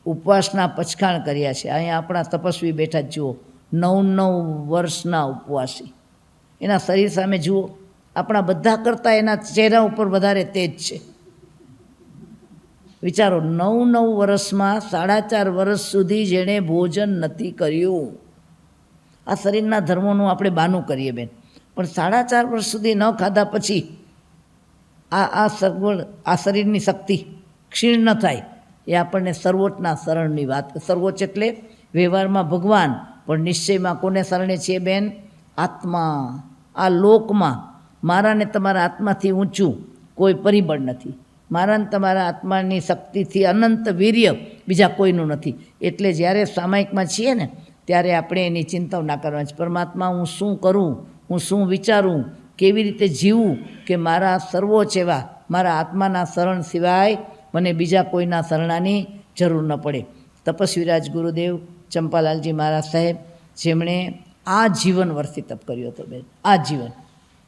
ઉપવાસના પચખાણ કર્યા છે, અહીંયા આપણા તપસ્વી બેઠા જ જુઓ, 9 વર્ષના ઉપવાસી, એના શરીર સામે જુઓ, આપણા બધા કરતાં એના ચહેરા ઉપર વધારે તેજ છે. વિચારો, 9 વર્ષમાં 4.5 વર્ષ સુધી જેણે ભોજન નથી કર્યું. આ શરીરના ધર્મોનું આપણે બાનું કરીએ બેન, પણ 4.5 વર્ષ સુધી ન ખાધા પછી આ સગવડ, આ શરીરની શક્તિ ક્ષીણ ન થાય, એ આપણને સર્વોચ્ચના શરણની વાત. સર્વોચ્ચ એટલે વ્યવહારમાં ભગવાન, પણ નિશ્ચયમાં કોને શરણે છીએ બેન? આત્મા. આ લોકમાં મારા ને તમારા આત્માથી ઊંચું કોઈ પરિબળ નથી. મારા ને તમારા આત્માની શક્તિથી અનંત વીર્ય બીજા કોઈનું નથી. એટલે જ્યારે સામાયિકમાં છીએ ને ત્યારે આપણે એની ચિંતા ના કરવાની છે. પરમાત્મા, હું શું કરું, હું શું વિચારું, કેવી રીતે જીવું કે મારા સર્વોચ્ચ એવા મારા આત્માના શરણ સિવાય મને બીજા કોઈના શરણાની જરૂર ન પડે. તપસ્વીરાજ ગુરુદેવ ચંપાલાલજી મહારાજ સાહેબ, જેમણે આ જીવન વર્ષી તપ કર્યો હતો બેન, આ જીવન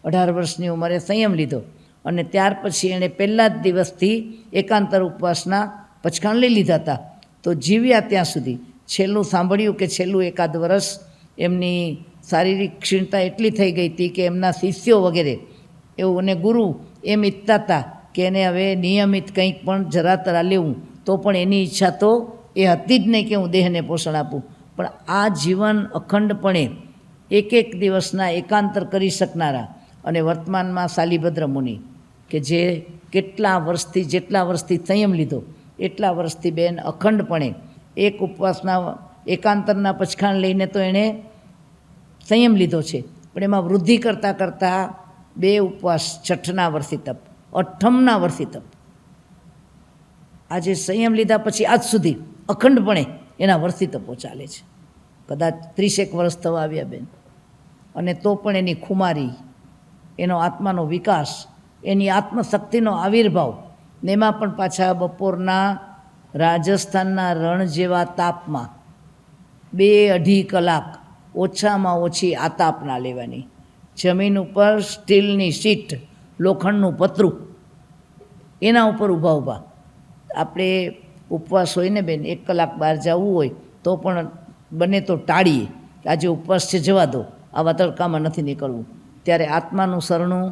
18 વર્ષની ઉંમરે સંયમ લીધો અને ત્યાર પછી એણે પહેલા જ દિવસથી એકાંતર ઉપવાસના પચખાણ લઈ લીધા હતા. તો જીવ્યા ત્યાં સુધી છેલ્લું સાંભળ્યું કે છેલ્લું 1 વર્ષ એમની શારીરિક ક્ષીણતા એટલી થઈ ગઈ હતી કે એમના શિષ્યો વગેરે એવું અને ગુરુ એમ ઈચ્છતા હતા કે એને હવે નિયમિત કંઈક પણ જરા તરા લેવું, તો પણ એની ઈચ્છા તો એ હતી જ નહીં કે હું દેહને પોષણ આપું. પણ આ જીવન અખંડપણે એક દિવસના એકાંતર કરી શકનારા અને વર્તમાનમાં શાલિભદ્ર મુનિ કે જે જેટલા વર્ષથી સંયમ લીધો એટલા વર્ષથી બેન અખંડપણે એક ઉપવાસના એકાંતરના પચખાણ લઈને તો એણે સંયમ લીધો છે. પણ એમાં વૃદ્ધિ કરતાં કરતાં 2 ઉપવાસ, 6ના વર્ષી તપ, 8મના વર્ષી તપ, આજે સંયમ લીધા પછી આજ સુધી અખંડપણે એના વર્તિતપો ચાલે છે. કદાચ 30 વર્ષ થવા આવ્યા બેન, અને તો પણ એની ખુમારી, એનો આત્માનો વિકાસ, એની આત્મશક્તિનો આવિર્ભાવ, ને એમાં પણ પાછા બપોરના રાજસ્થાનના રણ જેવા તાપમાં 2-2.5 કલાક ઓછામાં ઓછી આતાપ ના લેવાની, જમીન ઉપર સ્ટીલની સીટ, લોખંડનું પતરું, એના ઉપર ઊભા આપણે ઉપવાસ હોય ને બેન, 1 કલાક બહાર જવું હોય તો પણ બને તો ટાળીએ કે આજે ઉપવાસ છે, જવા દો, આવા તડકામાં નથી નીકળવું. ત્યારે આત્માનું શરણું,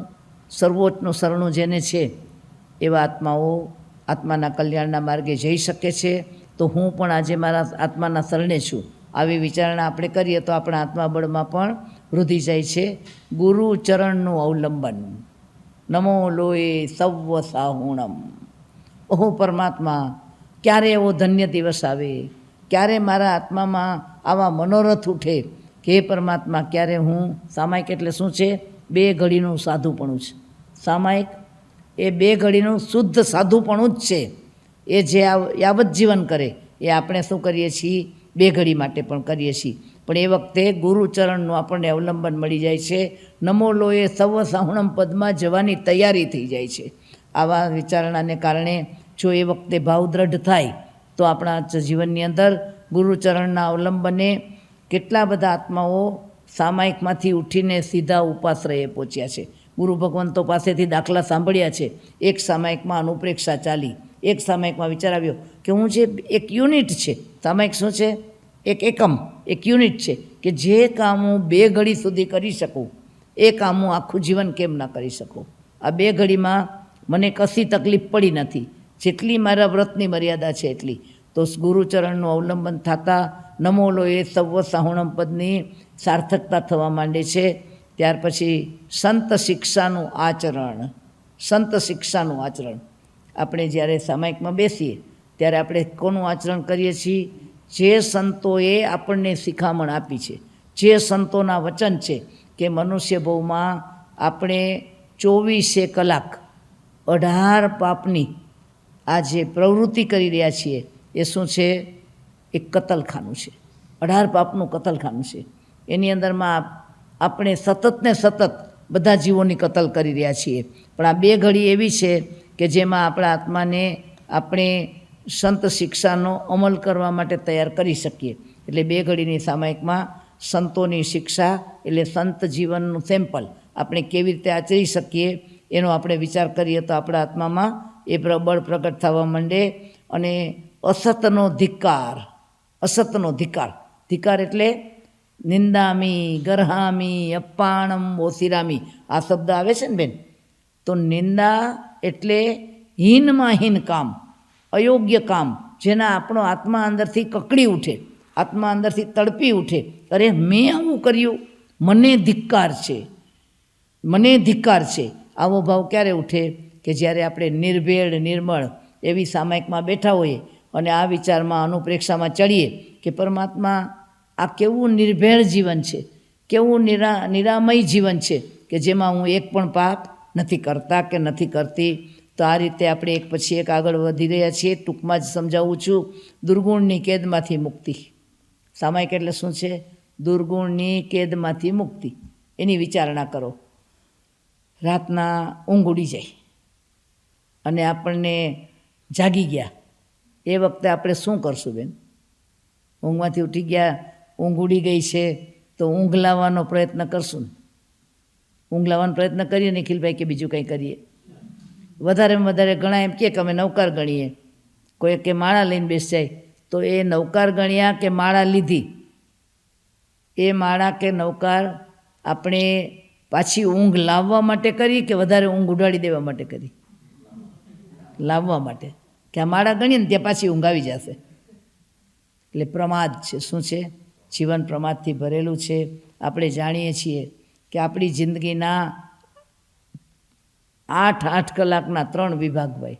સર્વોચ્ચનું શરણું જેને છે એવા આત્માઓ આત્માના કલ્યાણના માર્ગે જઈ શકે છે. તો હું પણ આજે મારા આત્માના શરણે છું, આવી વિચારણા આપણે કરીએ તો આપણા આત્માબળમાં પણ વૃદ્ધિ જાય છે. ગુરુ ચરણનું અવલંબન, નમો લોએ સવ્વ સાહુણમ. ઓહો પરમાત્મા, ક્યારે એવો ધન્ય દિવસ આવે, ક્યારે મારા આત્મામાં આવા મનોરથ ઉઠે કે હે પરમાત્મા, ક્યારે હું સામાયિક એટલે શું છે? 2 ઘડીનું સાધુપણું છે. સામાયિક એ 2 ઘડીનું શુદ્ધ સાધુપણું જ છે. એ જે યાવત જીવન કરે એ આપણે શું કરીએ છીએ? 2 ઘડી માટે પણ કરીએ છીએ. પણ એ વખતે ગુરુચરણનું આપણને અવલંબન મળી જાય છે. નમો લોએ સવ સાહુણમ પદમાં જવાની તૈયારી થઈ જાય છે. આવા વિચારણાને કારણે જો એ વખતે ભાવ દ્રઢ થાય તો આપણા જીવનની અંદર ગુરુચરણના અવલંબને કેટલા બધા આત્માઓ સામાયિકમાંથી ઉઠીને સીધા ઉપાશ્રયે પહોંચ્યા છે. ગુરુ ભગવંતો પાસેથી દાખલા સાંભળ્યા છે. એક સામાયિકમાં અનુપ્રેક્ષા ચાલી, એક સામાયિકમાં વિચાર આવ્યો કે હું જે એક યુનિટ છે, સામાયિક શું છે? એક એકમ, એક યુનિટ છે કે જે કામ હું 2 ઘડી સુધી કરી શકું એ કામ હું આખું જીવન કેમ ના કરી શકું? આ 2 ઘડીમાં મને કશી તકલીફ પડી નથી, જેટલી મારા વ્રતની મર્યાદા છે એટલી. તો ગુરુચરણનું અવલંબન થતાં નમો લોએ સવ્વ સાહુણમ પદની સાર્થકતા થવા માંડે છે. ત્યાર પછી સંત શિક્ષાનું આચરણ, સંત શિક્ષાનું આચરણ. આપણે જ્યારે સામાયિકમાં બેસીએ ત્યારે આપણે કોનું આચરણ કરીએ છીએ? જે સંતોએ આપણને શિખામણ આપી છે, જે સંતોના વચન છે કે મનુષ્ય ભવમાં આપણે 24 કલાક 18 પાપની આ જે પ્રવૃત્તિ કરી રહ્યા છીએ એ શું છે? એક કતલખાનું છે, 18 પાપનું કતલખાનું છે. એની અંદરમાં આપણે સતત ને સતત બધા જીવોની કતલ કરી રહ્યા છીએ. પણ આ 2 ઘડી એવી છે કે જેમાં આપણા આત્માને આપણે સંત શિક્ષાનો અમલ કરવા માટે તૈયાર કરી શકીએ. એટલે 2 ઘડીની સામાયિકમાં સંતોની શિક્ષા એટલે સંત જીવનનું સેમ્પલ આપણે કેવી રીતે આચરી શકીએ એનો આપણે વિચાર કરીએ તો આપણા આત્મામાં એ બળ પ્રગટ થવા માંડે. અને અસતનો ધિક્કાર, અસતનો ધિક્કાર, ધિક્કાર એટલે નિંદામી, ગરહામી, અપ્પાણમ, ઓસિરામી, આ શબ્દ આવે છે ને બેન. તો નિંદા એટલે હીનમાં હીન કામ, અયોગ્ય કામ, જેના આપણો આત્મા અંદરથી કકડી ઉઠે, આત્મા અંદરથી તડપી ઉઠે, અરે મેં આવું કર્યું, મને ધિક્કાર છે, મને ધિક્કાર છે. આવો ભાવ ક્યારે ઉઠે? કે જ્યારે આપણે નિર્ભેળ નિર્મળ એવી સામાયિકમાં બેઠા હોઈએ અને આ વિચારમાં અનુપ્રેક્ષામાં ચડીએ કે પરમાત્મા, આ કેવું નિર્ભેળ જીવન છે, કેવું નિરામય જીવન છે કે જેમાં હું એક પણ પાપ નથી કરતા કે નથી કરતી. તો આ રીતે આપણે એક પછી એક આગળ વધી રહ્યા છીએ. ટૂંકમાં જ સમજાવું છું. દુર્ગુણની કેદમાંથી મુક્તિ. સામાયિક એટલે શું છે? દુર્ગુણની કેદમાંથી મુક્તિ. એની વિચારણા કરો. રાતના ઊંઘ ઉડી જાય અને આપણને જાગી ગયા, એ વખતે આપણે શું કરશું બેન? ઊંઘમાંથી ઉઠી ગયા, ઊંઘ ઉડી ગઈ છે તો ઊંઘ લાવવાનો પ્રયત્ન કરશું ને? ઊંઘ લાવવાનો પ્રયત્ન કરીએ નિખિલભાઈ કે બીજું કંઈ કરીએ? વધારેમાં વધારે ઘણા એમ કહે કે અમે નૌકાર ગણીએ, કોઈ કે માળા લઈને બેસી જાય. તો એ નૌકાર ગણ્યા કે માળા લીધી, એ માળા કે નૌકાર આપણે પાછી ઊંઘ લાવવા માટે કરી કે વધારે ઊંઘ ઉડાડી દેવા માટે કરી? લાવવા માટે, કે આ માળા ગણીએ ને ત્યાં પાછી ઊંઘ આવી જશે. એટલે પ્રમાદ છે. શું છે? જીવન પ્રમાદથી ભરેલું છે. આપણે જાણીએ છીએ કે આપણી જિંદગીના 8 કલાકના 3 વિભાગ ભાઈ,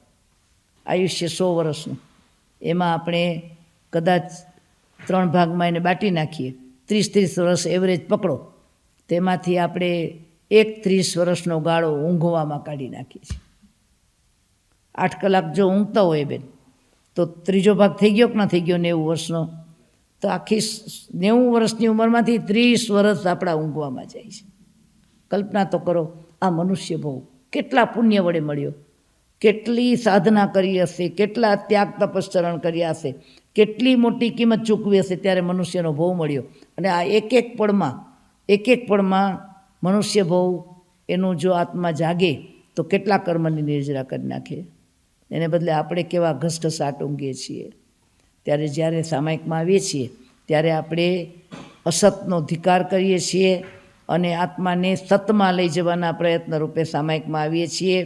આયુષ્ય 100 વર્ષનું, એમાં આપણે કદાચ 3 ભાગમાં એને બાટી નાખીએ, 30 વર્ષ એવરેજ પકડો, તેમાંથી આપણે 30 વર્ષનો ગાળો ઊંઘવામાં કાઢી નાખીએ છીએ. 8 કલાક જો ઊંઘતા હોય બેન તો ત્રીજો ભાગ થઈ ગયો કે ના થઈ ગયો 90 વર્ષનો? તો આખી 90 વર્ષની ઉંમરમાંથી 30 વર્ષ આપણા ઊંઘવામાં જાય છે. કલ્પના તો કરો, આ મનુષ્ય ભવ કેટલા પુણ્ય વડે મળ્યો, કેટલી સાધના કરી હશે, કેટલા ત્યાગ તપશ્ચરણ કર્યા હશે, કેટલી મોટી કિંમત ચૂકવી હશે, ત્યારે મનુષ્યનો ભવ મળ્યો. અને આ એક એક પળમાં મનુષ્ય ભવ એનું જો આત્મા જાગે તો કેટલા કર્મની નિર્જરા કરી નાખે. એને બદલે આપણે કેવા ઘસઘસાટ ઊંઘીએ છીએ. ત્યારે જ્યારે સામાયિકમાં આવીએ છીએ ત્યારે આપણે અસતનો ધિકાર કરીએ છીએ અને આત્માને સતમાં લઈ જવાના પ્રયત્ન રૂપે સામાયિકમાં આવીએ છીએ.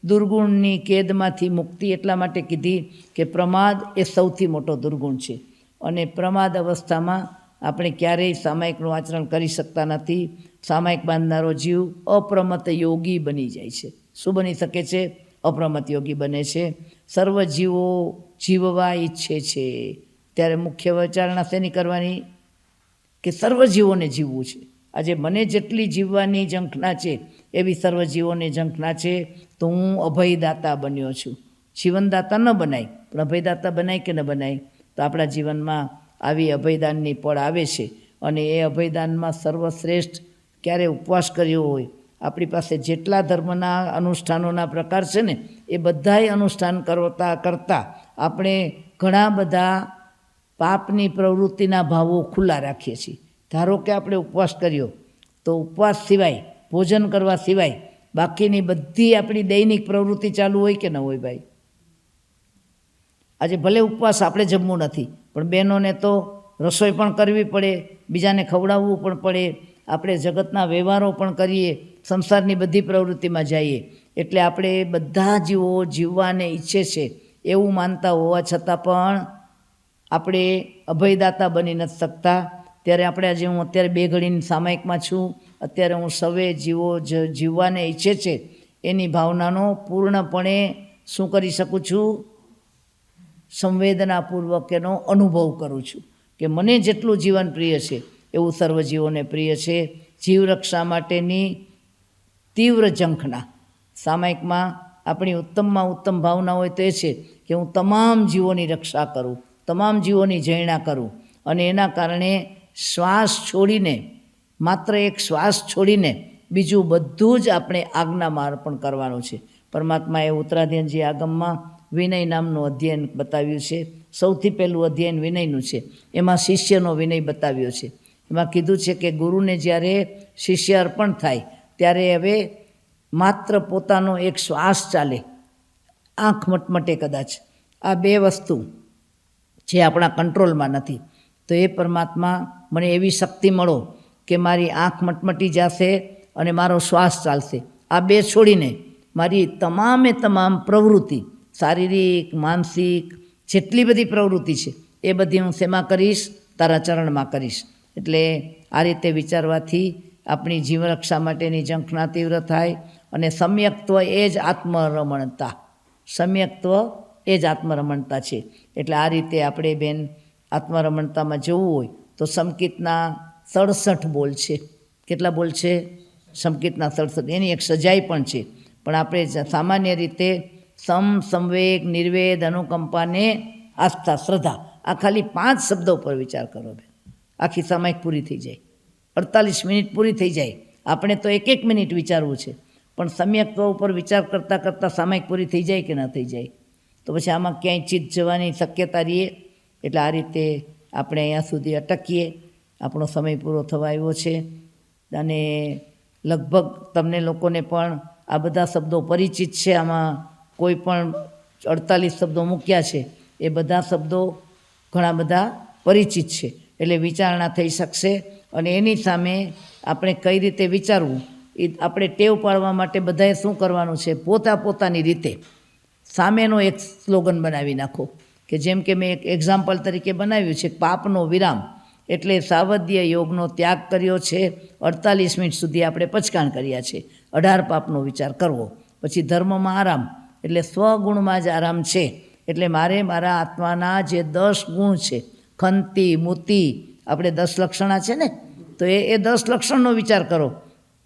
દુર્ગુણની કેદમાંથી મુક્તિ એટલા માટે કીધી કે પ્રમાદ એ સૌથી મોટો દુર્ગુણ છે, અને પ્રમાદ અવસ્થામાં આપણે ક્યારેય સામાયિકનું આચરણ કરી શકતા નથી. સામાયિક બાંધનારો જીવ અપ્રમત યોગી બની જાય છે. શું બની શકે છે? અપ્રમત યોગી બને છે. સર્વ જીવો જીવવા ઈચ્છે છે. ત્યારે મુખ્ય વિચારણા શેની કરવાની? કે સર્વ જીવોને જીવવું છે. આજે મને જેટલી જીવવાની ઝંખના છે એવી સર્વ જીવોને ઝંખના છે. તો હું અભયદાતા બન્યો છું. જીવનદાતા ન બનાય પણ અભયદાતા બનાય કે ન બનાય? તો આપણા જીવનમાં આવી અભયદાનની પળ આવે છે. અને એ અભયદાનમાં સર્વશ્રેષ્ઠ ક્યારે ઉપવાસ કર્યો હોય, આપણી પાસે જેટલા ધર્મના અનુષ્ઠાનોના પ્રકાર છે ને એ બધાય અનુષ્ઠાન કરતાં આપણે ઘણા બધા પાપની પ્રવૃત્તિના ભાવો ખુલ્લા રાખીએ છીએ. ધારો કે આપણે ઉપવાસ કર્યો તો ઉપવાસ સિવાય, ભોજન કરવા સિવાય બાકીની બધી આપણી દૈનિક પ્રવૃત્તિ ચાલુ હોય કે ન હોય ભાઈ? આજે ભલે ઉપવાસ આપણે જમવું નથી, પણ બહેનોને તો રસોઈ પણ કરવી પડે, બીજાને ખવડાવવું પણ પડે, આપણે જગતના વ્યવહારો પણ કરીએ, સંસારની બધી પ્રવૃત્તિમાં જઈએ. એટલે આપણે બધા જીવો જીવવાને ઈચ્છે છે એવું માનતા હોવા છતાં પણ આપણે અભયદાતા બની નથી શકતા. ત્યારે આપણે આજે હું અત્યારે 2 ઘડીની સામાયિકમાં છું, અત્યારે હું સવે જીવો જીવવાને ઈચ્છે છે એની ભાવનાનો પૂર્ણપણે શું કરી શકું છું? સંવેદનાપૂર્વક એનો અનુભવ કરું છું કે મને જેટલું જીવન પ્રિય છે એવું સર્વજીવોને પ્રિય છે. જીવરક્ષા માટેની તીવ્ર ઝંખના સામાયિકમાં આપણી ઉત્તમમાં ઉત્તમ ભાવના હોય તો એ છે કે હું તમામ જીવોની રક્ષા કરું, તમામ જીવોની જૈણા કરું. અને એના કારણે શ્વાસ છોડીને, માત્ર એક શ્વાસ છોડીને બીજું બધું જ આપણે આજ્ઞામાં અર્પણ કરવાનું છે. પરમાત્માએ ઉત્તરાધ્યનજી આગમમાં વિનય નામનું અધ્યયન બતાવ્યું છે. સૌથી પહેલું અધ્યયન વિનયનું છે. એમાં શિષ્યનો વિનય બતાવ્યો છે. એમાં કીધું છે કે ગુરુને જ્યારે શિષ્ય અર્પણ થાય ત્યારે હવે માત્ર પોતાનો એક શ્વાસ ચાલે, આંખ મટમટે કદાચ, આ 2 વસ્તુ જે આપણા કંટ્રોલમાં નથી. તો એ પરમાત્મા મને એવી શક્તિ મળો કે મારી આંખ મટમટી જશે અને મારો શ્વાસ ચાલશે. આ 2 છોડીને મારી તમામે તમામ પ્રવૃત્તિ, શારીરિક, માનસિક, જેટલી બધી પ્રવૃત્તિ છે એ બધી હું શેમાં કરીશ? તારા ચરણમાં કરીશ. એટલે આ રીતે વિચારવાથી આપણી જીવરક્ષા માટેની ઝંખના તીવ્ર થાય. અને સમ્યક્ત્વ એ જ આત્મરમણતા, સમ્યક્ત્વ એ જ આત્મરમણતા છે. એટલે આ રીતે આપણે બેન આત્મરમણતામાં જવું હોય તો સમકિતના 67 બોલ છે. કેટલા બોલ છે? સમકિતના 67. એની એક સજાઈ પણ છે. પણ આપણે સામાન્ય રીતે સંવેગ, નિર્વેદ, અનુકંપાને આસ્થા, શ્રદ્ધા, આ ખાલી 5 શબ્દો પર વિચાર કરો બેન, આખી સામાયિક પૂરી થઈ જાય. 48 મિનિટ પૂરી થઈ જાય. આપણે તો 1 મિનિટ વિચારવું છે, પણ સમ્યક્ત્વ ઉપર વિચાર કરતાં કરતાં સામાયિક પૂરી થઈ જાય કે ન થઈ જાય? તો પછી આમાં ક્યાંય ચીત જવાની શક્યતા રહીએ. એટલે આ રીતે આપણે અહીંયા સુધી અટકીએ. આપણો સમય પૂરો થવા આવ્યો છે અને લગભગ તમને લોકોને પણ આ બધા શબ્દો પરિચિત છે. આમાં કોઈ પણ 48 શબ્દો મૂક્યા છે એ બધા શબ્દો ઘણા બધા પરિચિત છે. એટલે વિચારણા થઈ શકશે. અને એની સામે આપણે કઈ રીતે વિચારવું એ આપણે ટેવ પાડવા માટે બધાએ શું કરવાનું છે? પોતાની રીતે સામેનો એક સ્લોગન બનાવી નાખો. કે જેમ કે મેં એક એક્ઝામ્પલ તરીકે બનાવ્યું છે, પાપનો વિરામ એટલે સાવધ્ય યોગનો ત્યાગ કર્યો છે. 48 મિનિટ સુધી આપણે પચકાણ કર્યા છે. 18 પાપનો વિચાર કરવો. પછી ધર્મમાં આરામ એટલે સ્વગુણમાં જ આરામ છે. એટલે મારે મારા આત્માના જે 10 ગુણ છે, ખંતિ, મુતિ, આપણે 10 લક્ષણા છે ને, તો એ 10 લક્ષણનો વિચાર કરો.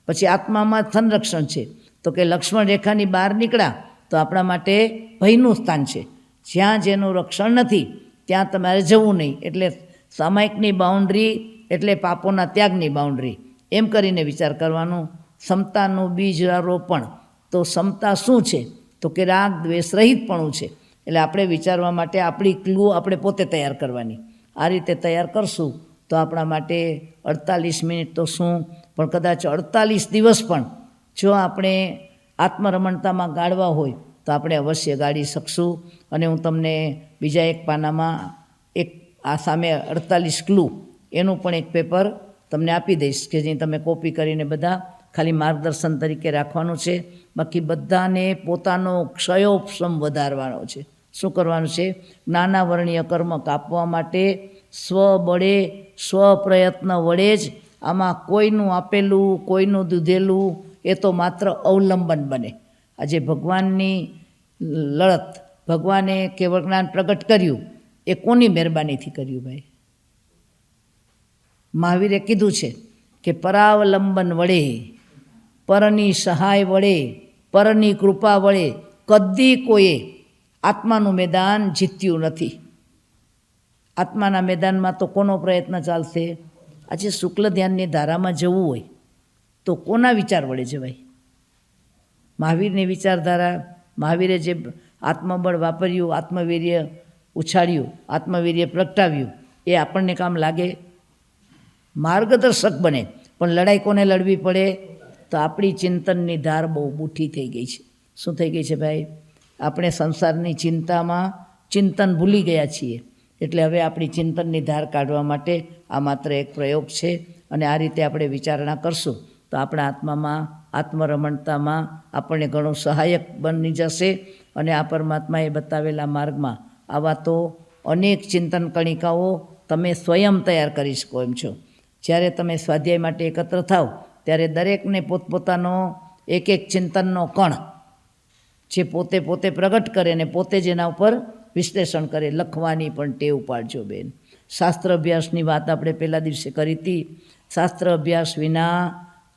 પછી આત્મામાં સંરક્ષણ છે, તો કે લક્ષ્મણ રેખાની બહાર નીકળ્યા તો આપણા માટે ભયનું સ્થાન છે. જ્યાં જેનું રક્ષણ નથી ત્યાં તમારે જવું નહીં. એટલે સામાયિકની બાઉન્ડ્રી એટલે પાપોના ત્યાગની બાઉન્ડ્રી, એમ કરીને વિચાર કરવાનું. સમતાનું બીજ રોપણ, તો સમતા શું છે? તો કે રાગ દ્વેષ રહિતપણું છે. એટલે આપણે વિચારવા માટે આપણી ક્લુ આપણે પોતે તૈયાર કરવાની. આ રીતે તૈયાર કરશું તો આપણા માટે 48 મિનિટ તો શું, પણ કદાચ 48 દિવસ પણ જો આપણે આત્મરમણતામાં ગાળવા હોય તો આપણે અવશ્ય ગાળી શકશું. અને હું તમને બીજા એક પાનામાં એક આ સામે 48 ક્લુ એનું પણ એક પેપર તમને આપી દઈશ કે જે તમે કોપી કરીને બધા ખાલી માર્ગદર્શન તરીકે રાખવાનું છે. બાકી બધાને પોતાનો ક્ષયોપશમ વધારવાનો છે. શું કરવાનું છે? જ્ઞાનાવરણીય કર્મ કાપવા માટે સ્વબળે સ્વપ્રયત્ન વડે જ, આમાં કોઈનું આપેલું કોઈનું દીધેલું એ તો માત્ર અવલંબન બને. આજે ભગવાનની લડત, ભગવાને કેવળ જ્ઞાન પ્રગટ કર્યું એ કોની મહેરબાનીથી કર્યું ભાઈ? મહાવીરે કીધું છે કે પરાવલંબન વડે, પરની સહાય વડે, પરની કૃપા વડે કદી કોઈએ આત્માનું મેદાન જીત્યું નથી. આત્માના મેદાનમાં તો કોનો પ્રયત્ન ચાલશે? આજે શુક્લ ધ્યાનની ધારામાં જવું હોય તો કોના વિચાર વડે જવાય? મહાવીરની વિચારધારા, મહાવીરે જે આત્મબળ વાપર્યું, આત્મવીર્ય ઉછાળ્યું, આત્મવીર્ય પ્રગટાવ્યું, એ આપણને કામ લાગે? માર્ગદર્શક બને, પણ લડાઈ કોને લડવી પડે? તો આપણી ચિંતનની ધાર બહુ બુઠ્ઠી થઈ ગઈ છે. શું થઈ ગઈ છે ભાઈ? આપણે સંસારની ચિંતામાં ચિંતન ભૂલી ગયા છીએ. એટલે હવે આપણી ચિંતનની ધાર કાઢવા માટે આ માત્ર એક પ્રયોગ છે. અને આ રીતે આપણે વિચારણા કરશું તો આપણા આત્મામાં, આત્મરમણતામાં આપણને ઘણું સહાયક બની જશે. અને આ પરમાત્માએ બતાવેલા માર્ગમાં આવા તો અનેક ચિંતન કણિકાઓ તમે સ્વયં તૈયાર કરી શકો એમ છો. જ્યારે તમે સ્વાધ્યાય માટે એકત્ર થાવ ત્યારે દરેકને પોતપોતાનો એક એક ચિંતનનો કણ જે પોતે પ્રગટ કરે ને પોતે જ એના ઉપર વિશ્લેષણ કરે. લખવાની પણ ટેવ પાડજો બેન. શાસ્ત્ર અભ્યાસની વાત આપણે પહેલા દિવસે કરી હતી. શાસ્ત્ર અભ્યાસ વિના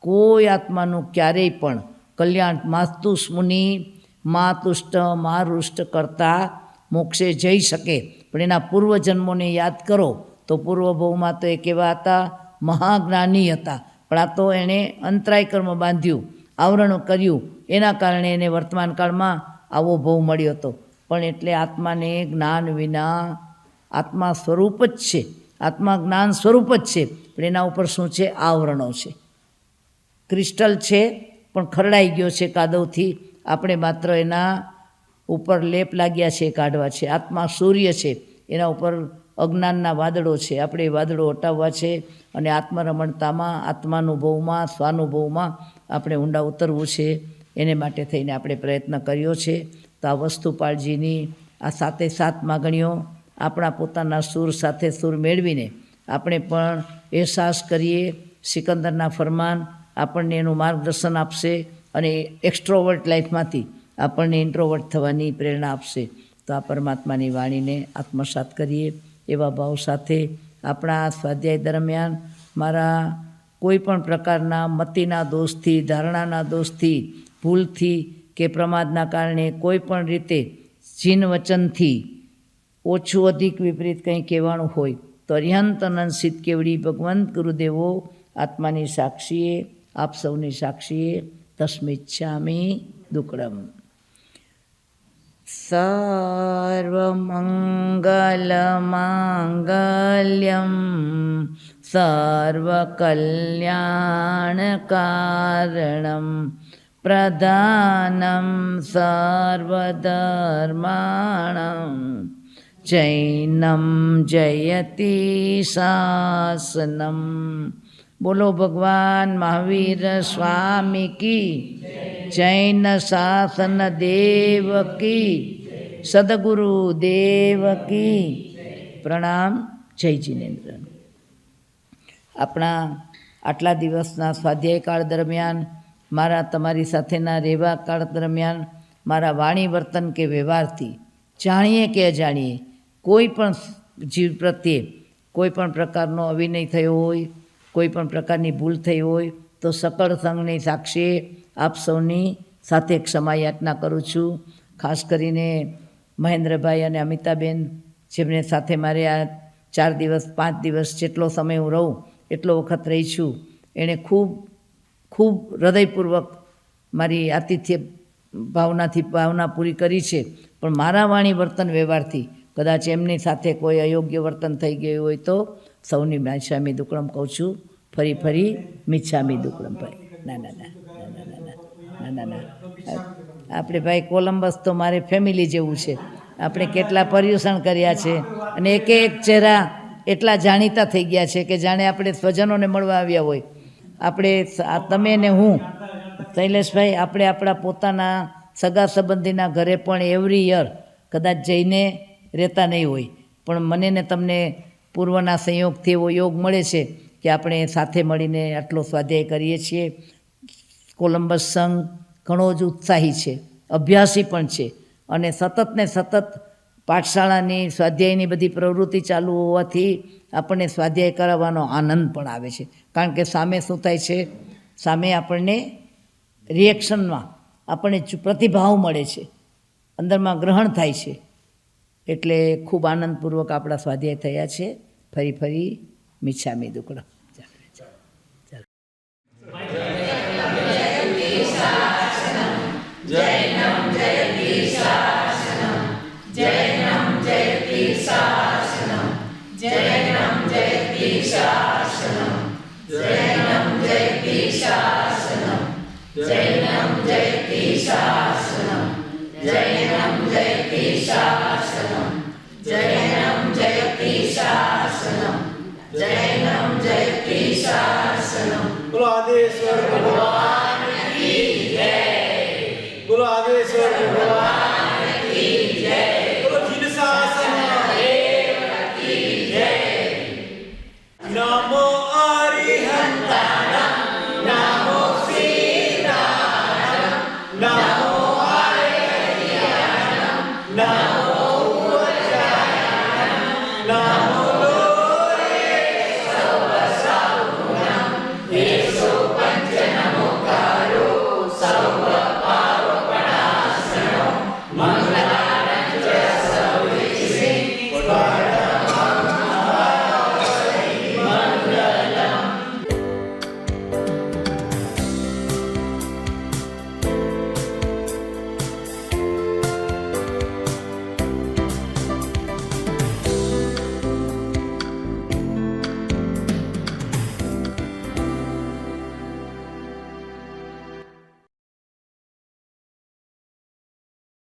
કોઈ આત્માનું ક્યારેય પણ કલ્યાણ માતુષ મુનિ માતુષ્ટ મારુષ્ટ કરતા મોક્ષે જઈ શકે. પણ એના પૂર્વજન્મોને યાદ કરો તો પૂર્વભવમાં તો એ કેવા હતા? મહાજ્ઞાની હતા. પણ આ તો એણે અંતરાય કર્મ બાંધ્યું, આવરણ કર્યું, એના કારણે એને વર્તમાન કાળમાં આવો ભવ મળ્યો હતો. પણ એટલે આત્માને જ્ઞાન વિના, આત્મા સ્વરૂપ જ છે, આત્મા જ્ઞાન સ્વરૂપ જ છે, પણ એના ઉપર શું છે? આવરણો છે. ક્રિસ્ટલ છે પણ ખરડાઈ ગયો છે કાદવથી. આપણે માત્ર એના ઉપર લેપ લાગ્યા છે કાઢવા છે. આત્મા સૂર્ય છે, એના ઉપર અજ્ઞાનના વાદળો છે. આપણે એ વાદળો હટાવવા છે અને આત્મરમણતામાં, આત્માનુભવમાં, સ્વાનુભવમાં આપણે ઊંડા ઉતરવું છે. એને માટે થઈને આપણે પ્રયત્ન કર્યો છે. તો આ વસ્તુપાળજીની આ 7 માગણીઓ આપણા પોતાના સૂર સાથે સૂર મેળવીને આપણે પણ અહેસાસ કરીએ. સિકંદરના ફરમાન આપણને એનું માર્ગદર્શન આપશે અને એક્સ્ટ્રોવર્ટ લાઈફમાંથી આપણને ઇન્ટ્રોવર્ટ થવાની પ્રેરણા આપશે. તો આ પરમાત્માની વાણીને આત્મસાત કરીએ એવા ભાવ સાથે આપણા સ્વાધ્યાય દરમિયાન મારા કોઈ પણ પ્રકારના મતિના દોષથી, ધારણાના દોષથી, ભૂલથી કે પ્રમાદના કારણે કોઈ પણ રીતે જીન વચનથી ઓછું અધિક વિપરીત કંઈ કહેવાનું હોય તો અર્યંત અનંત સિદ્ધ કેવડી ભગવંત ગુરુદેવો આત્માની સાક્ષીએ, આપ સૌની સાક્ષીએ તસ્મિચ્છામિ દુક્કડમ. સર્વમંગલમાંગલ્યમ સર્વકલ્યાણકારણમ પ્રધાનમ સર્વધર્માણમ જૈનમ જયતિ શાસનમ. બોલો ભગવાન મહાવીર સ્વામી કી, જૈન શાસન દેવ કી, સદગુરુ દેવ કી પ્રણામ. જય જિનેન્દ્ર. આપણા આટલા દિવસના સ્વાધ્યાય કાળ દરમિયાન, મારા તમારી સાથેના રહેવા કાળ દરમિયાન મારા વાણી વર્તન કે વ્યવહારથી જાણીએ કે અજાણીએ કોઈ પણ જીવ પ્રત્યે કોઈ પણ પ્રકારનો અવિનય થયો હોય, કોઈ પણ પ્રકારની ભૂલ થઈ હોય તો સકળ સંઘની સાક્ષીએ આપ સૌની સાથે ક્ષમા યાચના કરું છું. ખાસ કરીને મહેન્દ્રભાઈ અને અમિતાબેન, જેમને સાથે મારે આ 4 દિવસ 5 દિવસ જેટલો સમય હું રહું એટલો વખત રહી છું, એણે ખૂબ ખૂબ હૃદયપૂર્વક મારી આતિથ્ય ભાવના પૂરી કરી છે. પણ મારા વાણી વર્તન વ્યવહારથી કદાચ એમની સાથે કોઈ અયોગ્ય વર્તન થઈ ગયું હોય તો સૌની મિચ્છામી દુક્કડમ કહું છું, ફરી મિચ્છામી દુક્કડમ. ભાઈ ના ના ના ના ના ના આપણે ભાઈ કોલંબસ તો મારે ફેમિલી જેવું છે. આપણે કેટલા પર્યુષણ કર્યા છે અને એક ચહેરા એટલા જાણીતા થઈ ગયા છે કે જાણે આપણે સ્વજનોને મળવા આવ્યા હોય. આપણે તમે ને હું શૈલેષભાઈ, આપણે આપણા પોતાના સગા સંબંધીના ઘરે પણ એવરી યર કદાચ જઈને રહેતા નહીં હોય, પણ મને ને તમને પૂર્વના સંયોગથી એવો યોગ મળે છે કે આપણે સાથે મળીને આટલો સ્વાધ્યાય કરીએ છીએ. કોલંબસ સંઘ ઘણો જ ઉત્સાહી છે, અભ્યાસી પણ છે અને સતત ને સતત પાઠશાળાની સ્વાધ્યાયની બધી પ્રવૃત્તિ ચાલુ હોવાથી આપણને સ્વાધ્યાય કરાવવાનો આનંદ પણ આવે છે. કારણ કે સામે શું થાય છે, સામે આપણને રિએક્શનમાં આપણને પ્રતિભાવ મળે છે, અંદરમાં ગ્રહણ થાય છે. એટલે ખૂબ આનંદપૂર્વક આપણા સ્વાધ્યાય થયા છે. ફરી મિચ્છામી દુક્કડમ.
બોલો આદેશ્વર ભગવાન